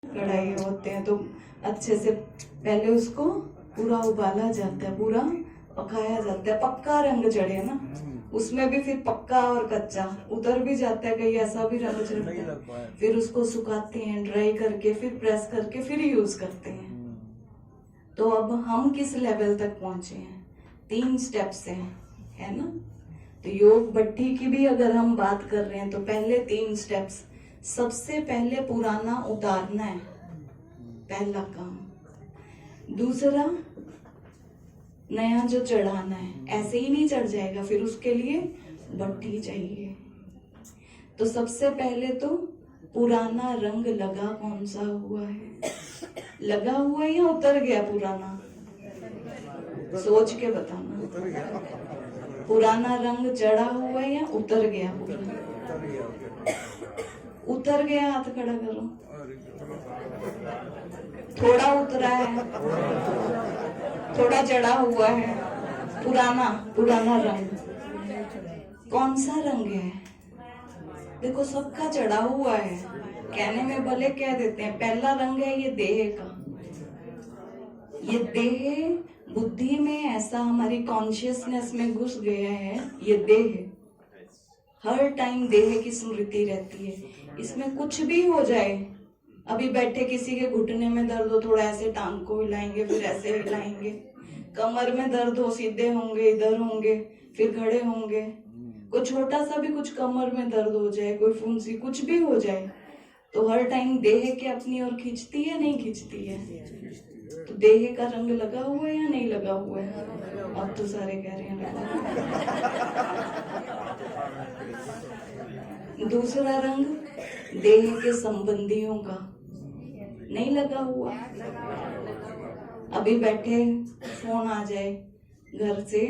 कढ़ाई होते हैं तो अच्छे से पहले उसको पूरा उबाला जाता है, पूरा पकाया जाता है, पक्का रंग चढ़े ना। उसमें भी फिर पक्का और कच्चा उतर भी जाता है, कहीं ऐसा भी रंग चढ़ता है। फिर उसको सुखाते हैं, ड्राई करके फिर प्रेस करके फिर यूज करते हैं। तो अब हम किस लेवल तक पहुंचे हैं? 3 स्टेप्स हैं, है ना। तो योग भट्टी की भी अगर हम बात कर रहे हैं तो पहले 3 स्टेप्स। सबसे पहले पुराना उतारना है, पहला काम। दूसरा, नया जो चढ़ाना है, ऐसे ही नहीं चढ़ जाएगा, फिर उसके लिए भट्टी चाहिए। तो सबसे पहले तो पुराना रंग लगा कौन सा हुआ है? लगा हुआ है या उतर गया पुराना? सोच के बताना। पुराना रंग चढ़ा हुआ है या उतर गया पुराना? उतर गया, हाथ खड़ा करो। थोड़ा उतरा है, थोड़ा चढ़ा हुआ है। पुराना रंग कौन सा रंग है? देखो सबका चढ़ा हुआ है। कहने में भले कह देते हैं पहला रंग है ये देह का। ये देह बुद्धि में ऐसा हमारी कॉन्शियसनेस में घुस गया है। ये देह हर टाइम देह की स्मृति रहती है। इसमें कुछ भी हो जाए, अभी बैठे किसी के घुटने में दर्द हो, थोड़ा ऐसे टांग को हिलाएंगे, फिर ऐसे हिलाएंगे। कमर में दर्द हो, सीधे होंगे, इधर होंगे, फिर खड़े होंगे। कोई छोटा सा भी कुछ कमर में दर्द हो जाए, कोई फुंसी, कुछ भी हो जाए, तो हर टाइम देह के अपनी ओर खींचती है, नहीं खींचती है? तो देह का रंग लगा हुआ है या नहीं लगा हुआ है? अब तो सारे कह रहे हैं लगा। दूसरा रंग देह के संबंधियों का नहीं लगा हुआ। अभी बैठे फोन आ जाए, घर से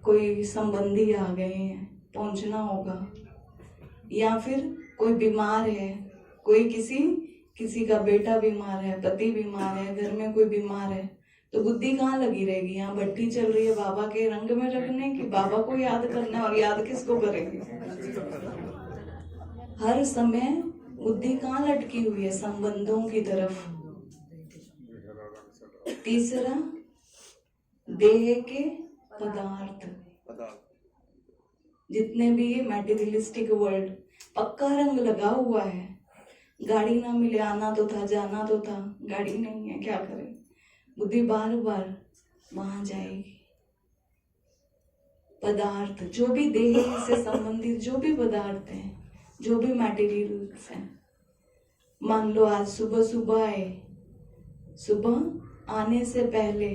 कोई संबंधी आ गए हैं, पहुंचना होगा, या फिर कोई बीमार है, कोई किसी का बेटा बीमार है, पति बीमार है, घर में कोई बीमार है, तो बुद्धि कहाँ लगी रहेगी? यहाँ भट्टी चल रही है बाबा के रंग में रखने की, बाबा को याद करना है, और याद किसको करेंगे? हर समय बुद्धि कहाँ लटकी हुई है? संबंधों की तरफ। तीसरा, देह के पदार्थ, जितने भी ये मैटेरियलिस्टिक वर्ल्ड, पक्का रंग लगा हुआ है। गाड़ी ना मिले, आना तो था, जाना तो था, गाड़ी नहीं है, क्या करें? बुद्धि बार बार वहां जाएगी। पदार्थ, जो भी देह से संबंधित जो भी पदार्थ हैं, जो भी मटेरियल्स हैं, मान लो आज सुबह आए, सुबह आने से पहले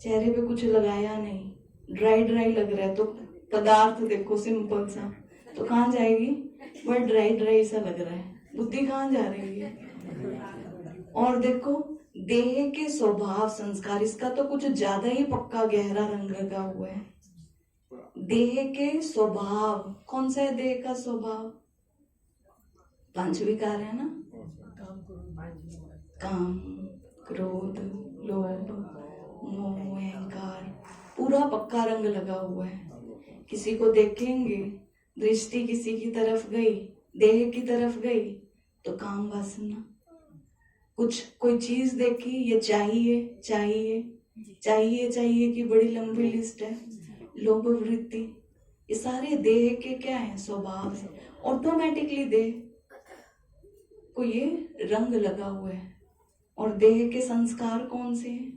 चेहरे पे कुछ लगाया नहीं, ड्राई लग रहा है, तो पदार्थ देखो सिंपल सा, तो कहाँ जाएगी? वह ड्राई सा लग रहा है, बुद्धि कहाँ जा रही है? और देखो देह के स्वभाव संस्कार, इसका तो कुछ ज्यादा ही पक्का गहरा रंग लगा हुआ है। देह के स्वभाव, कौन सा है देह का स्वभाव? 5 विकार है ना, काम, क्रोध, लोभ, मोह, अहंकार, पूरा पक्का रंग लगा हुआ है। किसी को देखेंगे, दृष्टि किसी की तरफ गई, देह की तरफ गई, तो काम वासना, कोई चीज देखी, ये चाहिए की बड़ी लंबी लिस्ट है, लोभ वृत्ति, ये सारे देह के क्या है? स्वभाव है। ऑटोमेटिकली देह को ये रंग लगा हुआ है। और देह के संस्कार कौन से हैं?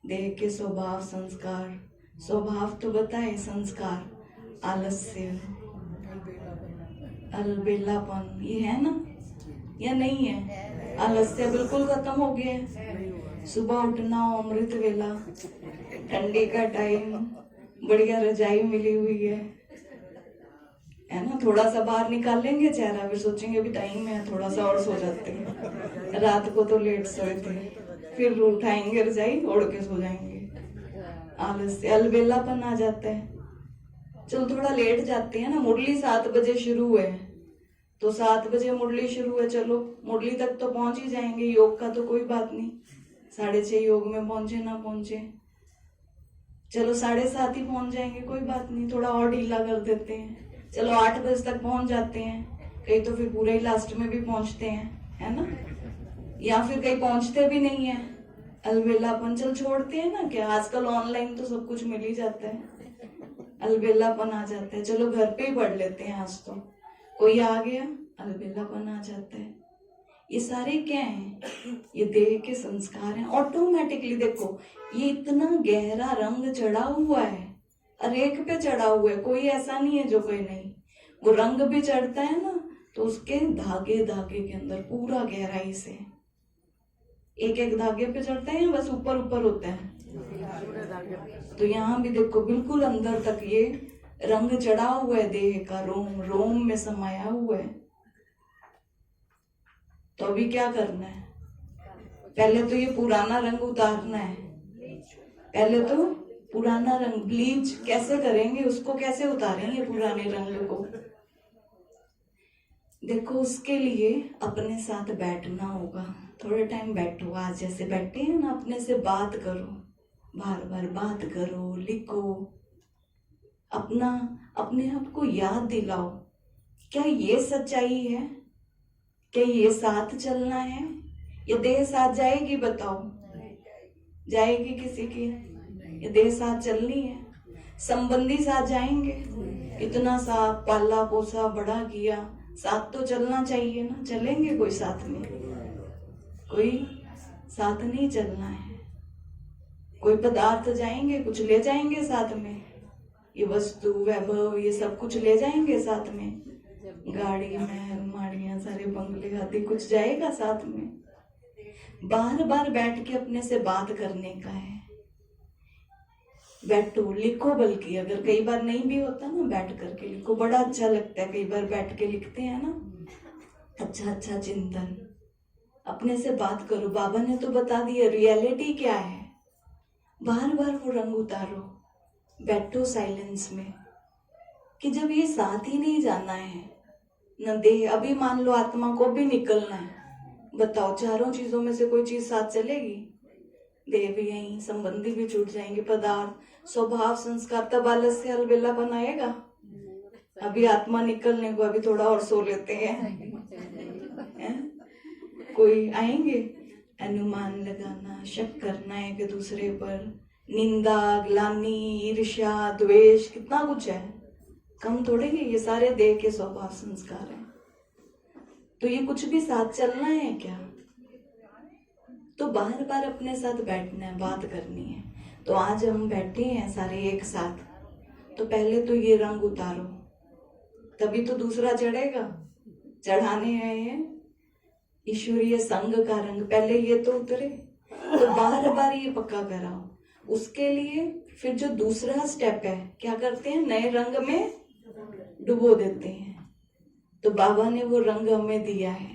देह के स्वभाव संस्कार, स्वभाव तो बताए, संस्कार आलस्य, अलबेलापन, ये है ना या नहीं है? आलस्य बिल्कुल खत्म हो गया है। सुबह उठना, अमृत वेला, ठंडी का टाइम, बढ़िया रजाई मिली हुई है ना। थोड़ा सा बाहर निकाल लेंगे चेहरा, फिर सोचेंगे अभी टाइम है, थोड़ा सा और सो जाते हैं। रात को तो लेट सोए थे, फिर उठाएंगे रजाई, ओढ़ के सो जाएंगे। आलस्य, अलबेलापन आ जाता है। चलो थोड़ा लेट जाते हैं ना, मुरली 7 बजे शुरू है, तो 7 बजे मुरली शुरू है, चलो मुरली तक तो पहुंच ही जाएंगे। योग का तो कोई बात नहीं, 6:30 योग में पहुंचे ना पहुंचे, चलो 7:30 ही पहुंच जाएंगे, कोई बात नहीं, थोड़ा और ढीला कर देते हैं, चलो 8 बजे तक पहुंच जाते हैं, कहीं तो फिर पूरे ही लास्ट में भी पहुंचते हैं, है ना। या फिर कहीं पहुंचते भी नहीं है, अलबेलापन चल छोड़ते हैं ना, क्या आजकल ऑनलाइन तो सब कुछ मिल ही जाता है, अलबेलापन आ जाता है, चलो घर पे ही पढ़ लेते हैं, आज तो कोई आ गया अलबेलापन आ जाता है। ये सारे क्या हैं? ये देह के संस्कार हैं ऑटोमेटिकली। देखो ये इतना गहरा रंग चढ़ा हुआ है, हर एक पे चढ़ा हुआ है, कोई ऐसा नहीं है जो कोई नहीं। वो रंग भी चढ़ता है ना तो उसके धागे धागे के अंदर पूरा गहराई से एक एक धागे पे चढ़ता है या बस ऊपर ऊपर होता है? तो यहाँ भी देखो बिल्कुल अंदर तक ये रंग चढ़ा हुआ है, देह का रोम रोम में समाया हुआ है। तो अभी क्या करना है? पहले तो ये पुराना रंग उतारना है। पहले तो पुराना रंग ब्लीच कैसे करेंगे, उसको कैसे उतारेंगे पुराने रंग को? देखो उसके लिए अपने साथ बैठना होगा, थोड़े टाइम बैठो, आज जैसे बैठे हैं ना, अपने से बात करो, बार बार बात करो, लिखो, अपने आप को याद दिलाओ, क्या ये सच्चाई है? क्या ये साथ चलना है? ये देह साथ जाएगी? बताओ, जाएगी किसी की? ये देह साथ चलनी है? संबंधी साथ जाएंगे? इतना सा पाला पोसा बड़ा किया, साथ तो चलना चाहिए ना, चलेंगे कोई साथ में? कोई साथ नहीं चलना है। कोई पदार्थ जाएंगे, कुछ ले जाएंगे साथ में, ये वस्तु वैभव ये सब कुछ ले जाएंगे साथ में, गाड़ी महल माड़ियां सारे बंगले आदि कुछ जाएगा साथ में? बार बार बैठ के अपने से बात करने का है। बैठो, लिखो, बल्कि अगर कई बार नहीं भी होता ना, बैठ करके लिखो, बड़ा अच्छा लगता है। कई बार बैठ के लिखते हैं ना, अच्छा अच्छा चिंतन, अपने से बात करो। बाबा ने तो बता दिया रियलिटी क्या है। बार बार वो रंग उतारो, बैठो साइलेंस में, कि जब ये साथ ही नहीं जाना है न देह, अभी मान लो आत्मा को भी निकलना है, बताओ चारों चीजों में से कोई चीज साथ चलेगी? देह भी यहीं, संबंधी भी छूट जाएंगे, पदार्थ, स्वभाव, संस्कार, तब आलस से अलबेलापन आएगा। अभी आत्मा निकलने को, अभी थोड़ा और सो लेते हैं, कोई आएंगे? अनुमान लगाना, शक करना है कि दूसरे पर, निंदा, ग्लानि, ईर्ष्या, द्वेष, कितना कुछ है, कम थोड़े ही, ये सारे देह के स्वभाव संस्कार हैं। तो ये कुछ भी साथ चलना है क्या? तो बार बार अपने साथ बैठना है, बात करनी है। तो आज हम बैठे हैं सारे एक साथ, तो पहले तो ये रंग उतारो, तभी तो दूसरा चढ़ेगा। चढ़ाने आए हैं ईश्वरीय संग का रंग, पहले ये तो उतरे। तो बार बार ये पक्का कराओ। उसके लिए फिर जो दूसरा स्टेप है, क्या करते हैं? नए रंग में डुबो देते हैं। तो बाबा ने वो रंग हमें दिया है।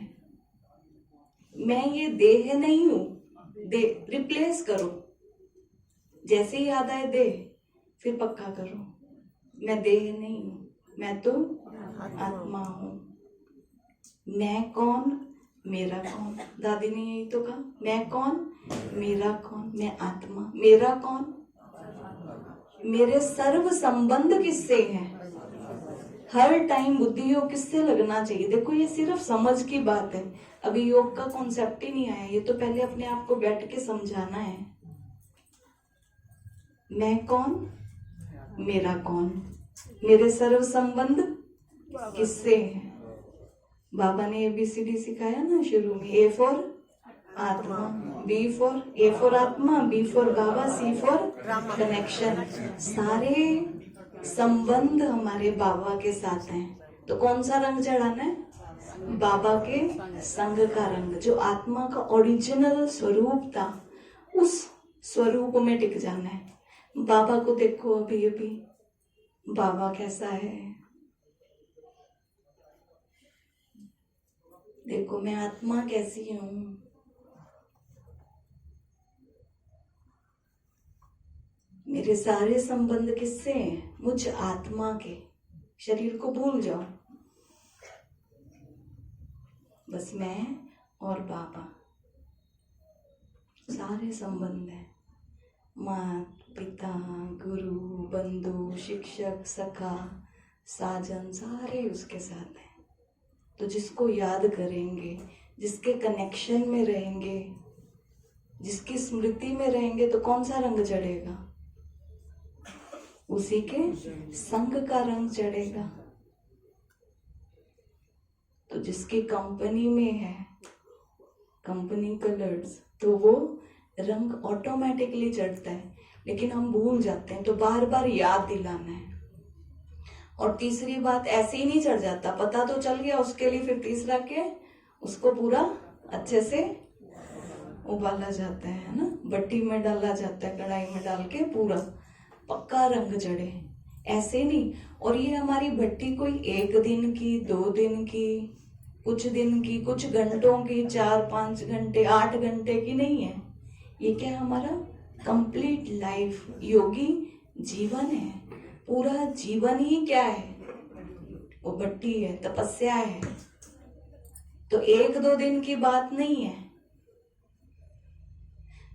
मैं ये देह नहीं हूं, दे रिप्लेस करो। जैसे ही याद आए देह, फिर पक्का करो, मैं देह नहीं हूं, मैं तो आत्मा हूं। मैं कौन, मेरा कौन? दादी ने यही तो कहा, मैं कौन, मेरा कौन? मैं आत्मा, मेरा कौन? मेरे सर्व संबंध किससे हैं? हर टाइम बुद्धि योग किससे लगना चाहिए? देखो ये सिर्फ समझ की बात है, अभी योग का कॉन्सेप्ट ही नहीं आया, ये तो पहले अपने आप को बैठ के समझाना है। मैं कौन, मेरा कौन, मेरे सर्व संबंध किससे है? बाबा ने ABCD सिखाया ना शुरू में, A फॉर आत्मा, A फॉर आत्मा, B for Baba, C for connection. सारे संबंध हमारे बाबा के साथ हैं। तो कौन सा रंग चढ़ाना है? बाबा के संग का रंग, जो आत्मा का ओरिजिनल स्वरूप था, उस स्वरूप में टिक जाना है। बाबा को देखो, अभी बाबा कैसा है। देखो मैं आत्मा कैसी हूं। मेरे सारे संबंध किससे हैं? मुझ आत्मा के। शरीर को भूल जाओ, बस मैं और बाबा, सारे संबंध हैं। माता पिता, गुरु, बंधु, शिक्षक, सखा, साजन, सारे उसके साथ हैं। तो जिसको याद करेंगे, जिसके कनेक्शन में रहेंगे, जिसकी स्मृति में रहेंगे, तो कौन सा रंग चढ़ेगा? उसी के संग का रंग चढ़ेगा। तो जिसकी कंपनी में है, कंपनी कलर्स, तो वो रंग ऑटोमेटिकली चढ़ता है, लेकिन हम भूल जाते हैं, तो बार बार याद दिलाना है। और तीसरी बात, ऐसे ही नहीं चढ़ जाता, पता तो चल गया, उसके लिए फिर तीसरा के उसको पूरा अच्छे से उबाला जाता है ना, भट्टी में डाला जाता है, कढ़ाई में डाल के पूरा पक्का रंग चढ़े, ऐसे नहीं। और ये हमारी भट्टी कोई 1 दिन की, 2 दिन की, कुछ दिन की, कुछ घंटों की, 4-5 घंटे, 8 घंटे की नहीं है। ये क्या है? हमारा कंप्लीट लाइफ, योगी जीवन है। पूरा जीवन ही क्या है? वो भट्टी है, तपस्या है। तो 1-2 दिन की बात नहीं है।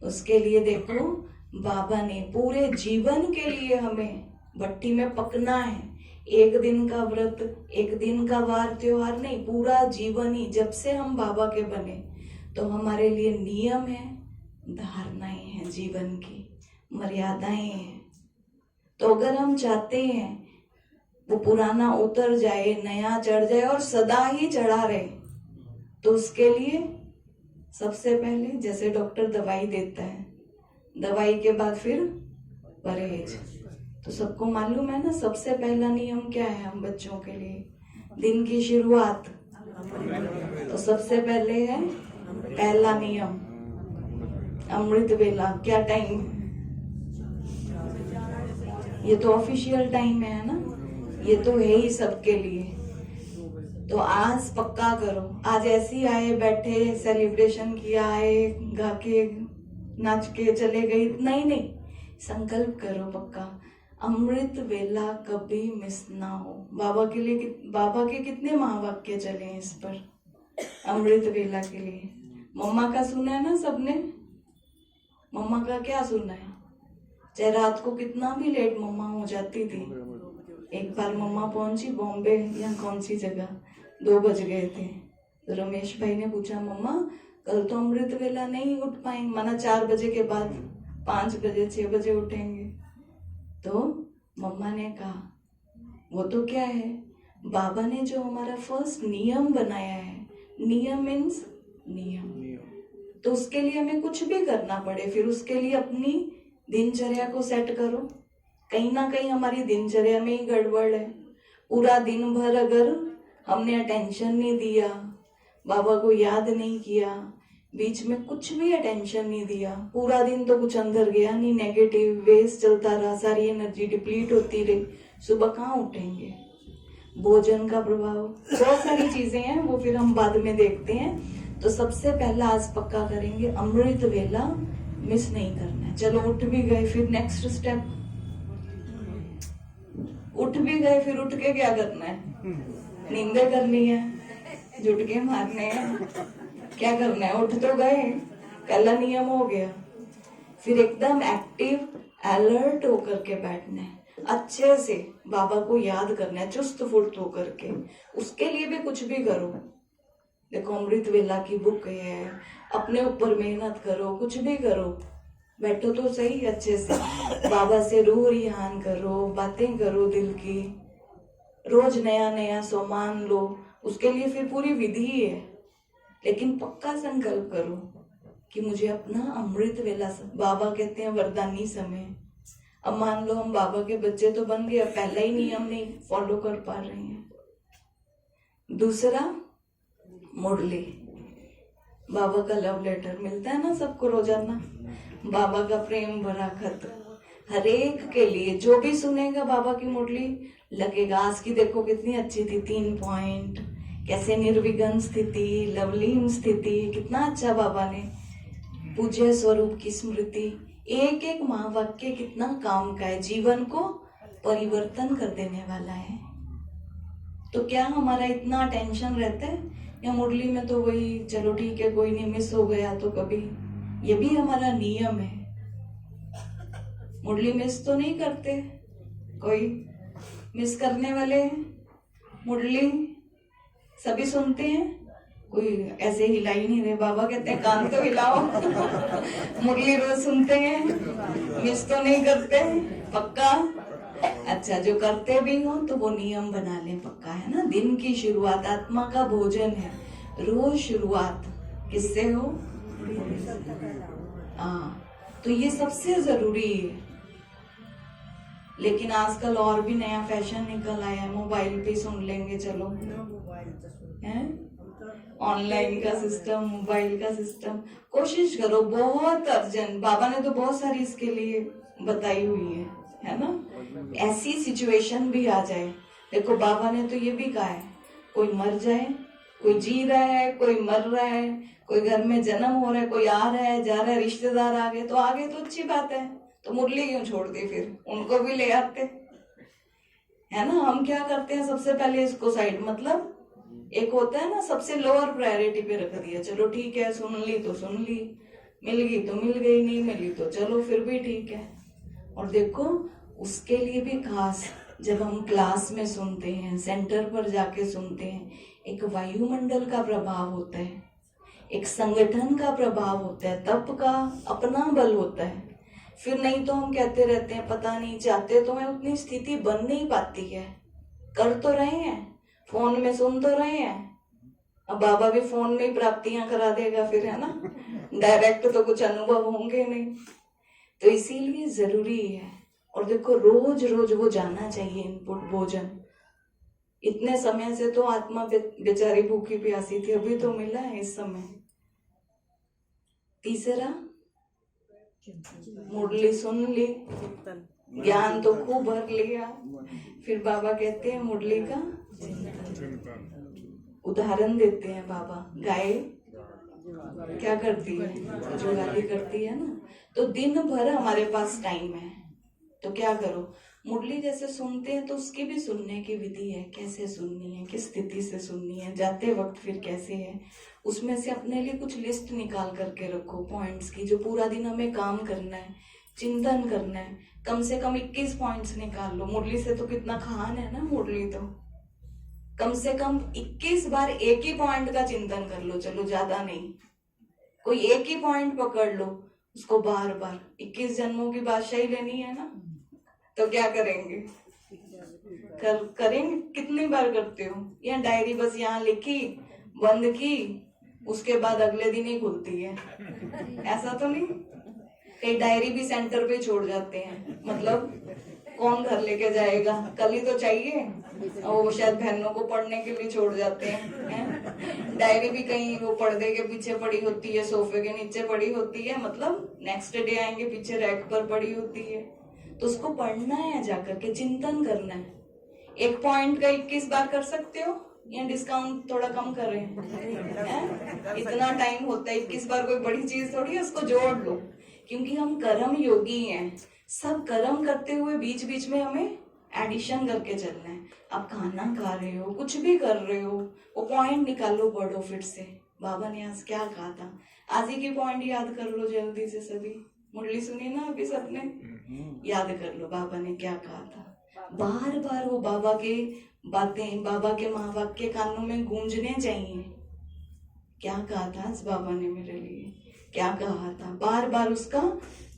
उसके लिए देखो, बाबा ने पूरे जीवन के लिए हमें भट्टी में पकना है। 1 दिन का व्रत, 1 दिन का वार त्योहार नहीं, पूरा जीवन ही। जब से हम बाबा के बने तो हमारे लिए नियम है, धारणाएं हैं, जीवन की मर्यादाएं हैं। तो अगर हम चाहते हैं वो पुराना उतर जाए, नया चढ़ जाए और सदा ही चढ़ा रहे, तो उसके लिए सबसे पहले जैसे डॉक्टर दवाई देता है, दवाई के बाद फिर परहेज। तो सबको मालूम है ना, सबसे पहला नियम क्या है हम बच्चों के लिए? दिन की शुरुआत। तो सबसे पहले है पहला नियम, अमृत वेला। क्या टाइम? ये तो ऑफिशियल टाइम है ना, ये तो है ही सबके लिए। तो आज पक्का करो, आज ऐसे ही आए, बैठे, सेलिब्रेशन किया, आए, गा के, नाच के चले गए, इतना ही नहीं। संकल्प करो पक्का, अमृत वेला कभी मिस ना हो। बाबा के लिए, बाबा के कितने महावाक्य चले हैं इस पर, अमृत वेला के लिए। मम्मा का सुना है ना सबने? मम्मा का क्या सुना है? चाहे रात को कितना भी लेट मम्मा हो जाती थी। एक बार मम्मा पहुंची बॉम्बे या कौन सी जगह, 2 बज गए थे। तो रमेश भाई ने पूछा, मम्मा कल तो अमृत वेला नहीं उठ पाएंगे, माना 4 बजे के बाद 5 बजे 6 बजे उठेंगे। तो मम्मा ने कहा, वो तो क्या है, बाबा ने जो हमारा फर्स्ट नियम बनाया है, नियम मीन्स नियम, तो उसके लिए हमें कुछ भी करना पड़े, फिर उसके लिए अपनी दिनचर्या को सेट करो। कहीं ना कहीं हमारी दिनचर्या में ही गड़बड़ है। पूरा दिन भर अगर हमने अटेंशन नहीं दिया, बाबा को याद नहीं किया, बीच में कुछ भी अटेंशन नहीं दिया, पूरा दिन तो कुछ अंदर गया नहीं, नेगेटिव वेस्ट चलता रहा, सारी एनर्जी डिप्लीट होती रही, सुबह कहाँ उठेंगे? भोजन का प्रभाव, बहुत सारी चीजें हैं, वो फिर हम बाद में देखते हैं। तो सबसे पहला आज पक्का करेंगे, अमृत वेला मिस नहीं करना है। चलो उठ भी गए, फिर नेक्स्ट स्टेप, उठ भी गए, फिर उठ के क्या करना है? नींदे करनी है, झुटके मारने हैं, क्या करना है? उठ तो गए, पहला नियम हो गया। फिर एकदम एक्टिव, अलर्ट होकर के बैठना है, अच्छे से बाबा को याद करना है, चुस्त फुर्त होकर के। उसके लिए भी कुछ भी करो। देखो, अमृत वेला की बुक है, अपने ऊपर मेहनत करो, कुछ भी करो, बैठो तो सही अच्छे से, बाबा से रूह रिहान करो, बातें करो दिल की, रोज नया नया सामान लो, उसके लिए फिर पूरी विधि है। लेकिन पक्का संकल्प करो कि मुझे अपना अमृत वेला, बाबा कहते हैं वरदानी समय। अब मान लो हम बाबा के बच्चे तो बन गए, पहला ही नियम नहीं फॉलो कर पा रहे हैं। दूसरा, मुरली, बाबा का लव लेटर मिलता है ना सबको रोजाना, बाबा का प्रेम भरा खत, हर एक के लिए जो भी सुनेगा बाबा की मुरली लगेगा आज की देखो कितनी अच्छी थी, 3 पॉइंट, कैसे निर्विघ्न स्थिति, लवलीन स्थिति, कितना अच्छा बाबा ने, पूज्य स्वरूप की स्मृति, एक एक महावाक्य कितना काम का है, जीवन को परिवर्तन कर देने वाला है। तो क्या हमारा इतना टेंशन रहता है? या मुरली में तो वही चलो ठीक है, कोई नहीं, मिस हो गया तो कभी, ये भी हमारा नियम है। मुरली मिस तो नहीं करते, कोई मिस करने वाले हैं? मुरली सभी सुनते हैं, कोई ऐसे हिला ही नहीं रहे। बाबा कहते हैं कान तो हिलाओ। मुरली रोज सुनते हैं, मिस तो नहीं करते, पक्का। अच्छा, जो करते भी हो तो वो नियम बना लें, पक्का है ना। दिन की शुरुआत आत्मा का भोजन है, रोज शुरुआत किससे हो? हाँ, तो ये सबसे जरूरी है। लेकिन आजकल और भी नया फैशन निकल आया है, मोबाइल पे सुन लेंगे, चलो है, ऑनलाइन का सिस्टम, मोबाइल का सिस्टम। कोशिश करो, बहुत अर्जेंट। बाबा ने तो बहुत सारी इसके लिए बताई हुई है ना। ऐसी सिचुएशन भी आ जाए, देखो बाबा ने तो ये भी कहा है, कोई मर जाए, कोई जी रहा है, कोई मर रहा है, कोई घर में जन्म हो रहा है, कोई आ रहा है जा रहा है, रिश्तेदार आ गए तो आगे तो अच्छी बात है, तो मुरली क्यों छोड़ दी, फिर उनको भी ले आते, है ना। हम क्या करते हैं, सबसे पहले इसको साइड, मतलब एक होता है ना, सबसे लोअर प्रायोरिटी पे रख दिया। चलो ठीक है, सुन ली तो सुन ली, मिल गई तो मिल गई, नहीं मिली तो चलो फिर भी ठीक है। और देखो उसके लिए भी खास, जब हम क्लास में सुनते हैं, सेंटर पर जाके सुनते हैं, एक वायुमंडल का प्रभाव होता है, एक संगठन का प्रभाव होता है, तप का अपना बल होता है। फिर नहीं तो हम कहते रहते हैं पता नहीं, चाहते तो मैं उतनी स्थिति बन नहीं पाती है। कर तो रहे हैं, फोन में सुन तो रहे हैं, अब बाबा भी फोन में ही प्राप्तियां करा देगा फिर, है ना। डायरेक्ट तो कुछ अनुभव होंगे नहीं, तो इसीलिए जरूरी है। और देखो रोज रोज वो जाना चाहिए इनपुट भोजन। इतने समय से तो आत्मा बेचारी भूखी प्यासी थी, अभी तो मिला है इस समय। तीसरा, मुरली सुन ली, ज्ञान तो खूब भर लिया, फिर बाबा कहते हैं मुरली का उदाहरण देते हैं बाबा। गाय क्या करती है, जुगाली करती है ना। तो दिन भर हमारे पास टाइम है, तो क्या करो, मुरली जैसे सुनते हैं तो उसकी भी सुनने की विधि है, कैसे सुननी है, किस स्थिति से सुननी है, जाते वक्त फिर कैसे है। उसमें से अपने लिए कुछ लिस्ट निकाल करके रखो पॉइंट्स की, जो पूरा दिन हमें काम करना है, चिंतन करना है। कम से कम 21 पॉइंट्स निकाल लो। मुरली से तो कितना खान है ना, मुरली तो कम से कम 21 बार एक ही पॉइंट का चिंतन कर लो, चलो ज्यादा नहीं, कोई एक ही पॉइंट पकड़ लो, उसको बार बार। 21 जन्मों की बादशाही लेनी है ना, तो क्या करेंगे, करेंगे। कितनी बार करते हो, या डायरी बस यहाँ लिखी, बंद की, उसके बाद अगले दिन ही खुलती है, ऐसा तो नहीं। कई डायरी भी सेंटर पे छोड़ जाते हैं, मतलब कौन घर लेके जाएगा, कल ही तो चाहिए, और वो शायद बहनों को पढ़ने के लिए छोड़ जाते हैं। डायरी भी कहीं वो पर्दे के पीछे पड़ी होती है, सोफे के नीचे पड़ी होती है, मतलब नेक्स्ट डे आएंगे पीछे रैक पर पड़ी होती है। तो उसको पढ़ना है, जाकर के चिंतन करना है। एक पॉइंट का 21 बार कर सकते हो, या डिस्काउंट थोड़ा कम कर रहे हैं? इतना टाइम होता है, 21 बार कोई बड़ी चीज थोड़ी है, उसको जोड़ लो। क्योंकि हम कर्म योगी हैं, सब कर्म करते हुए बीच बीच में हमें एडिशन करके चलना है। आप खाना खा रहे हो, कुछ भी कर रहे हो, वो पॉइंट निकालो, पढ़ो फिर से, बाबा ने आज क्या कहा था, आज ही की पॉइंट याद कर लो जल्दी से। सभी मुरली सुनी ना अभी सबने, याद कर लो बाबा ने क्या कहा था। बार बार वो बाबा के बातें, बाबा के महावाक्य कानों में गूंजने चाहिए। क्या कहा था आज बाबा ने मेरे लिए, क्या कहा था, बार बार उसका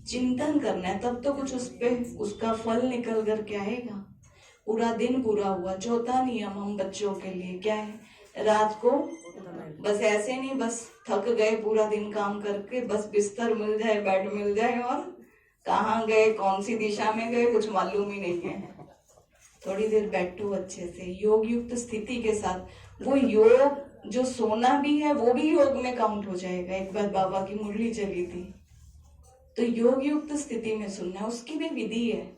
चिंतन करना है, तब तो कुछ उस पे उसका फल निकल करके आएगा। पूरा दिन पूरा हुआ। चौथा नियम हम बच्चों के लिए क्या है, रात को बस ऐसे नहीं, बस थक गए पूरा दिन काम करके, बस बिस्तर मिल जाए, बेड मिल जाए, और कहाँ गए, कौन सी दिशा में गए, कुछ मालूम ही नहीं है। थोड़ी देर बैठो अच्छे से, योग युक्त स्थिति के साथ। वो योग जो सोना भी है वो भी योग में काउंट हो जाएगा। एक बार बाबा की मुरली चली थी, तो योग युक्त स्थिति में सुनना है, उसकी भी विधि है।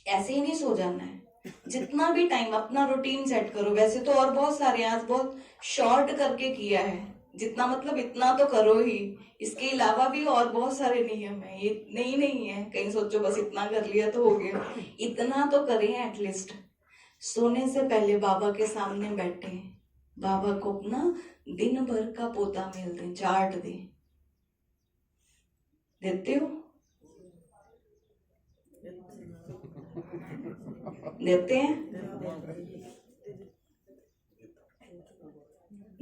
ऐसे ही नहीं सो जाना है, जितना भी टाइम अपना रूटीन सेट करो। वैसे तो और बहुत सारे, आज बहुत शॉर्ट करके किया है, जितना मतलब इतना तो करो ही। इसके अलावा भी और बहुत सारे नियम है, ये नहीं है कहीं सोचो बस इतना कर लिया तो हो गया। इतना तो करें एटलीस्ट। सोने से पहले बाबा के सामने बैठे, बाबा को अपना दिन भर का पोता मेल दें, चार्ट दें। देते हो, देते हैं,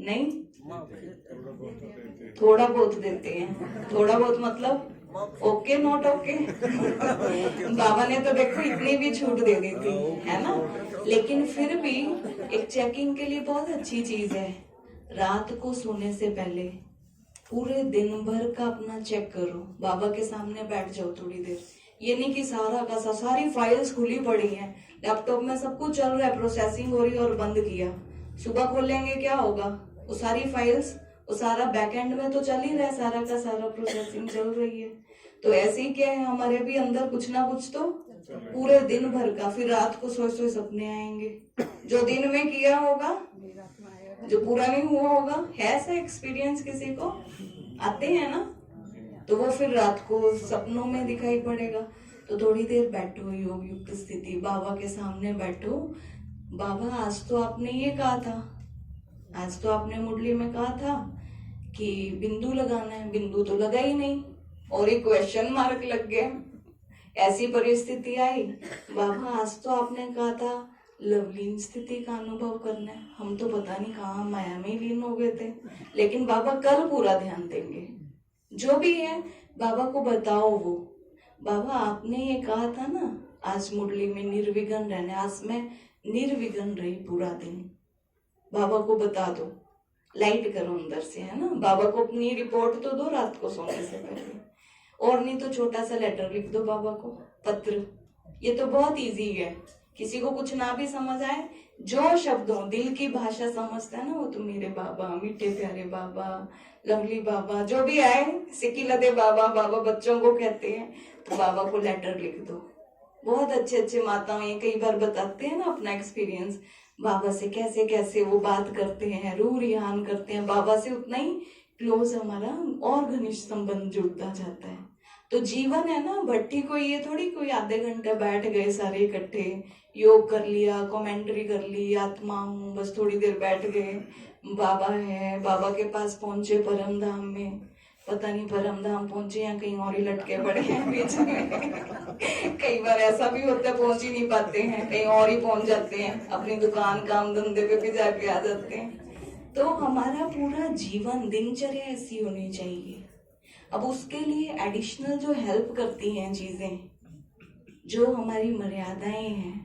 नहीं, थोड़ा बहुत देते हैं। थोड़ा बहुत मतलब ओके नॉट ओके। बाबा ने तो देखो इतनी भी छूट दे दी थी, है ना। लेकिन फिर भी एक चेकिंग के लिए बहुत अच्छी चीज है, रात को सोने से पहले पूरे दिन भर का अपना चेक करो। बाबा के सामने बैठ जाओ थोड़ी देर। ये नहीं कि सारा का सारी फाइल्स खुली पड़ी हैं, लैपटॉप में सब कुछ चल रहा है, प्रोसेसिंग हो रही है और बंद किया। सुबह खोलेंगे क्या होगा, वो सारी फाइल्स, वो सारा बैकएंड में तो चल ही रहा है, सारा का सारा प्रोसेसिंग चल रही है। तो ऐसे ही क्या है, हमारे भी अंदर कुछ ना कुछ तो पूरे दिन भर का, फिर रात को सोए सोए सपने आएंगे, जो दिन में किया होगा जो पूरा नहीं हुआ होगा। है ऐसा एक्सपीरियंस किसी को, आते हैं ना, तो वो फिर रात को सपनों में दिखाई पड़ेगा। तो थोड़ी देर बैठो, योग युक्त स्थिति, बाबा के सामने बैठो। बाबा आज तो आपने ये कहा था, आज तो आपने मुरली में कहा था कि बिंदु लगाना है, बिंदु तो लगा ही नहीं और एक क्वेश्चन मार्क लग गया। ऐसी परिस्थिति आई, बाबा आज तो आपने कहा था लवलीन स्थिति का अनुभव करना है, हम तो पता नहीं कहाँ माया में लीन हो गए थे। लेकिन बाबा कल पूरा ध्यान देंगे, जो भी है बाबा को बताओ। वो बाबा आपने ये कहा था ना आज मुरली में निर्विघ्न रहना, आज मैं निर्विघ्न रही पूरा दिन। बाबा को बता दो, लाइट करो अंदर से, है ना। बाबा को अपनी रिपोर्ट तो दो रात को सोने से पहले, और नहीं तो छोटा सा लेटर लिख दो बाबा को, पत्र। ये तो बहुत इजी है, किसी को कुछ ना भी समझ आए, जो शब्द हो, दिल की भाषा समझता है ना वो, तो मेरे बाबा, मीठे प्यारे बाबा, लवली बाबा, जो भी आए, सिक्की लदे बाबा, बाबा बच्चों को कहते हैं, तो बाबा को लेटर लिख दो। बहुत अच्छे अच्छे माताओं ये कई बार बताते हैं ना अपना एक्सपीरियंस, बाबा से कैसे कैसे वो बात करते हैं, रूह रिहान करते हैं। बाबा से उतना ही क्लोज हमारा और घनिष्ठ संबंध जुड़ता जाता है। तो जीवन है ना भट्टी, कोई ये थोड़ी कोई आधे घंटे बैठ गए सारे इकट्ठे, योग कर लिया, कमेंट्री कर ली, आत्मा हूँ, बस थोड़ी देर बैठ गए, बाबा है, बाबा के पास पहुंचे परम धाम में, पता नहीं परम धाम पहुंचे या कहीं और ही लटके पड़े हैं बीच में। कई बार ऐसा भी होता है पहुंच ही नहीं पाते हैं, कहीं और ही पहुंच जाते हैं, अपनी दुकान काम धंधे पे भी जाके आ जाते हैं। तो हमारा पूरा जीवन दिनचर्या ऐसी होनी चाहिए। अब उसके लिए एडिशनल जो हेल्प करती हैं चीजें, जो हमारी मर्यादाएं हैं,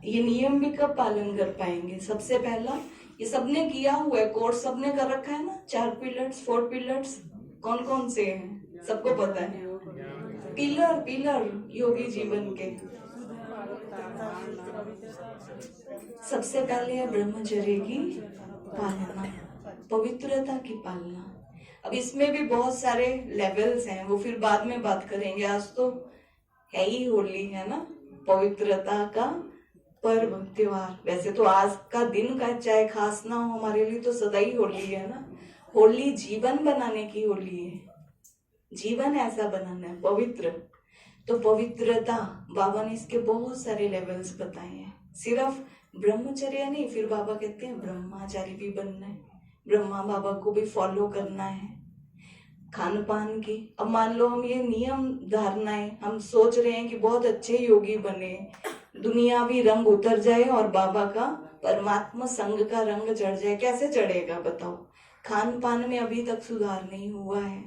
ये नियम भी कब पालन कर पाएंगे। सबसे पहला, ये सबने किया हुआ है, कोर्स सबने कर रखा है ना, 4 पिलर्स 4 पिलर्स कौन कौन से हैं सबको पता है। पिलर योगी जीवन के सबसे पहले है ब्रह्मचर्य की पालना, पवित्रता की पालना। अब इसमें भी बहुत सारे लेवल्स हैं, वो फिर बाद में बात करेंगे। आज तो है ही होली, है ना, पवित्रता का पर्व त्योहार। वैसे तो आज का दिन का चाहे खास ना हो, हमारे लिए तो सदा ही होली है ना। होली जीवन बनाने की होली है, जीवन ऐसा बनाना है पवित्र। तो पवित्रता, बाबा ने इसके बहुत सारे लेवल्स बताए हैं, सिर्फ ब्रह्मचर्य नहीं, फिर बाबा कहते हैं ब्रह्मचारी भी बनना है, ब्रह्मा बाबा को भी फॉलो करना है। खान पान की, अब मान लो हम ये नियम धारणाएं, हम सोच रहे हैं कि बहुत अच्छे योगी बने, दुनियावी रंग उतर जाए और बाबा का परमात्मा संग का रंग चढ़ जाए, कैसे चढ़ेगा बताओ। खान पान में अभी तक सुधार नहीं हुआ है,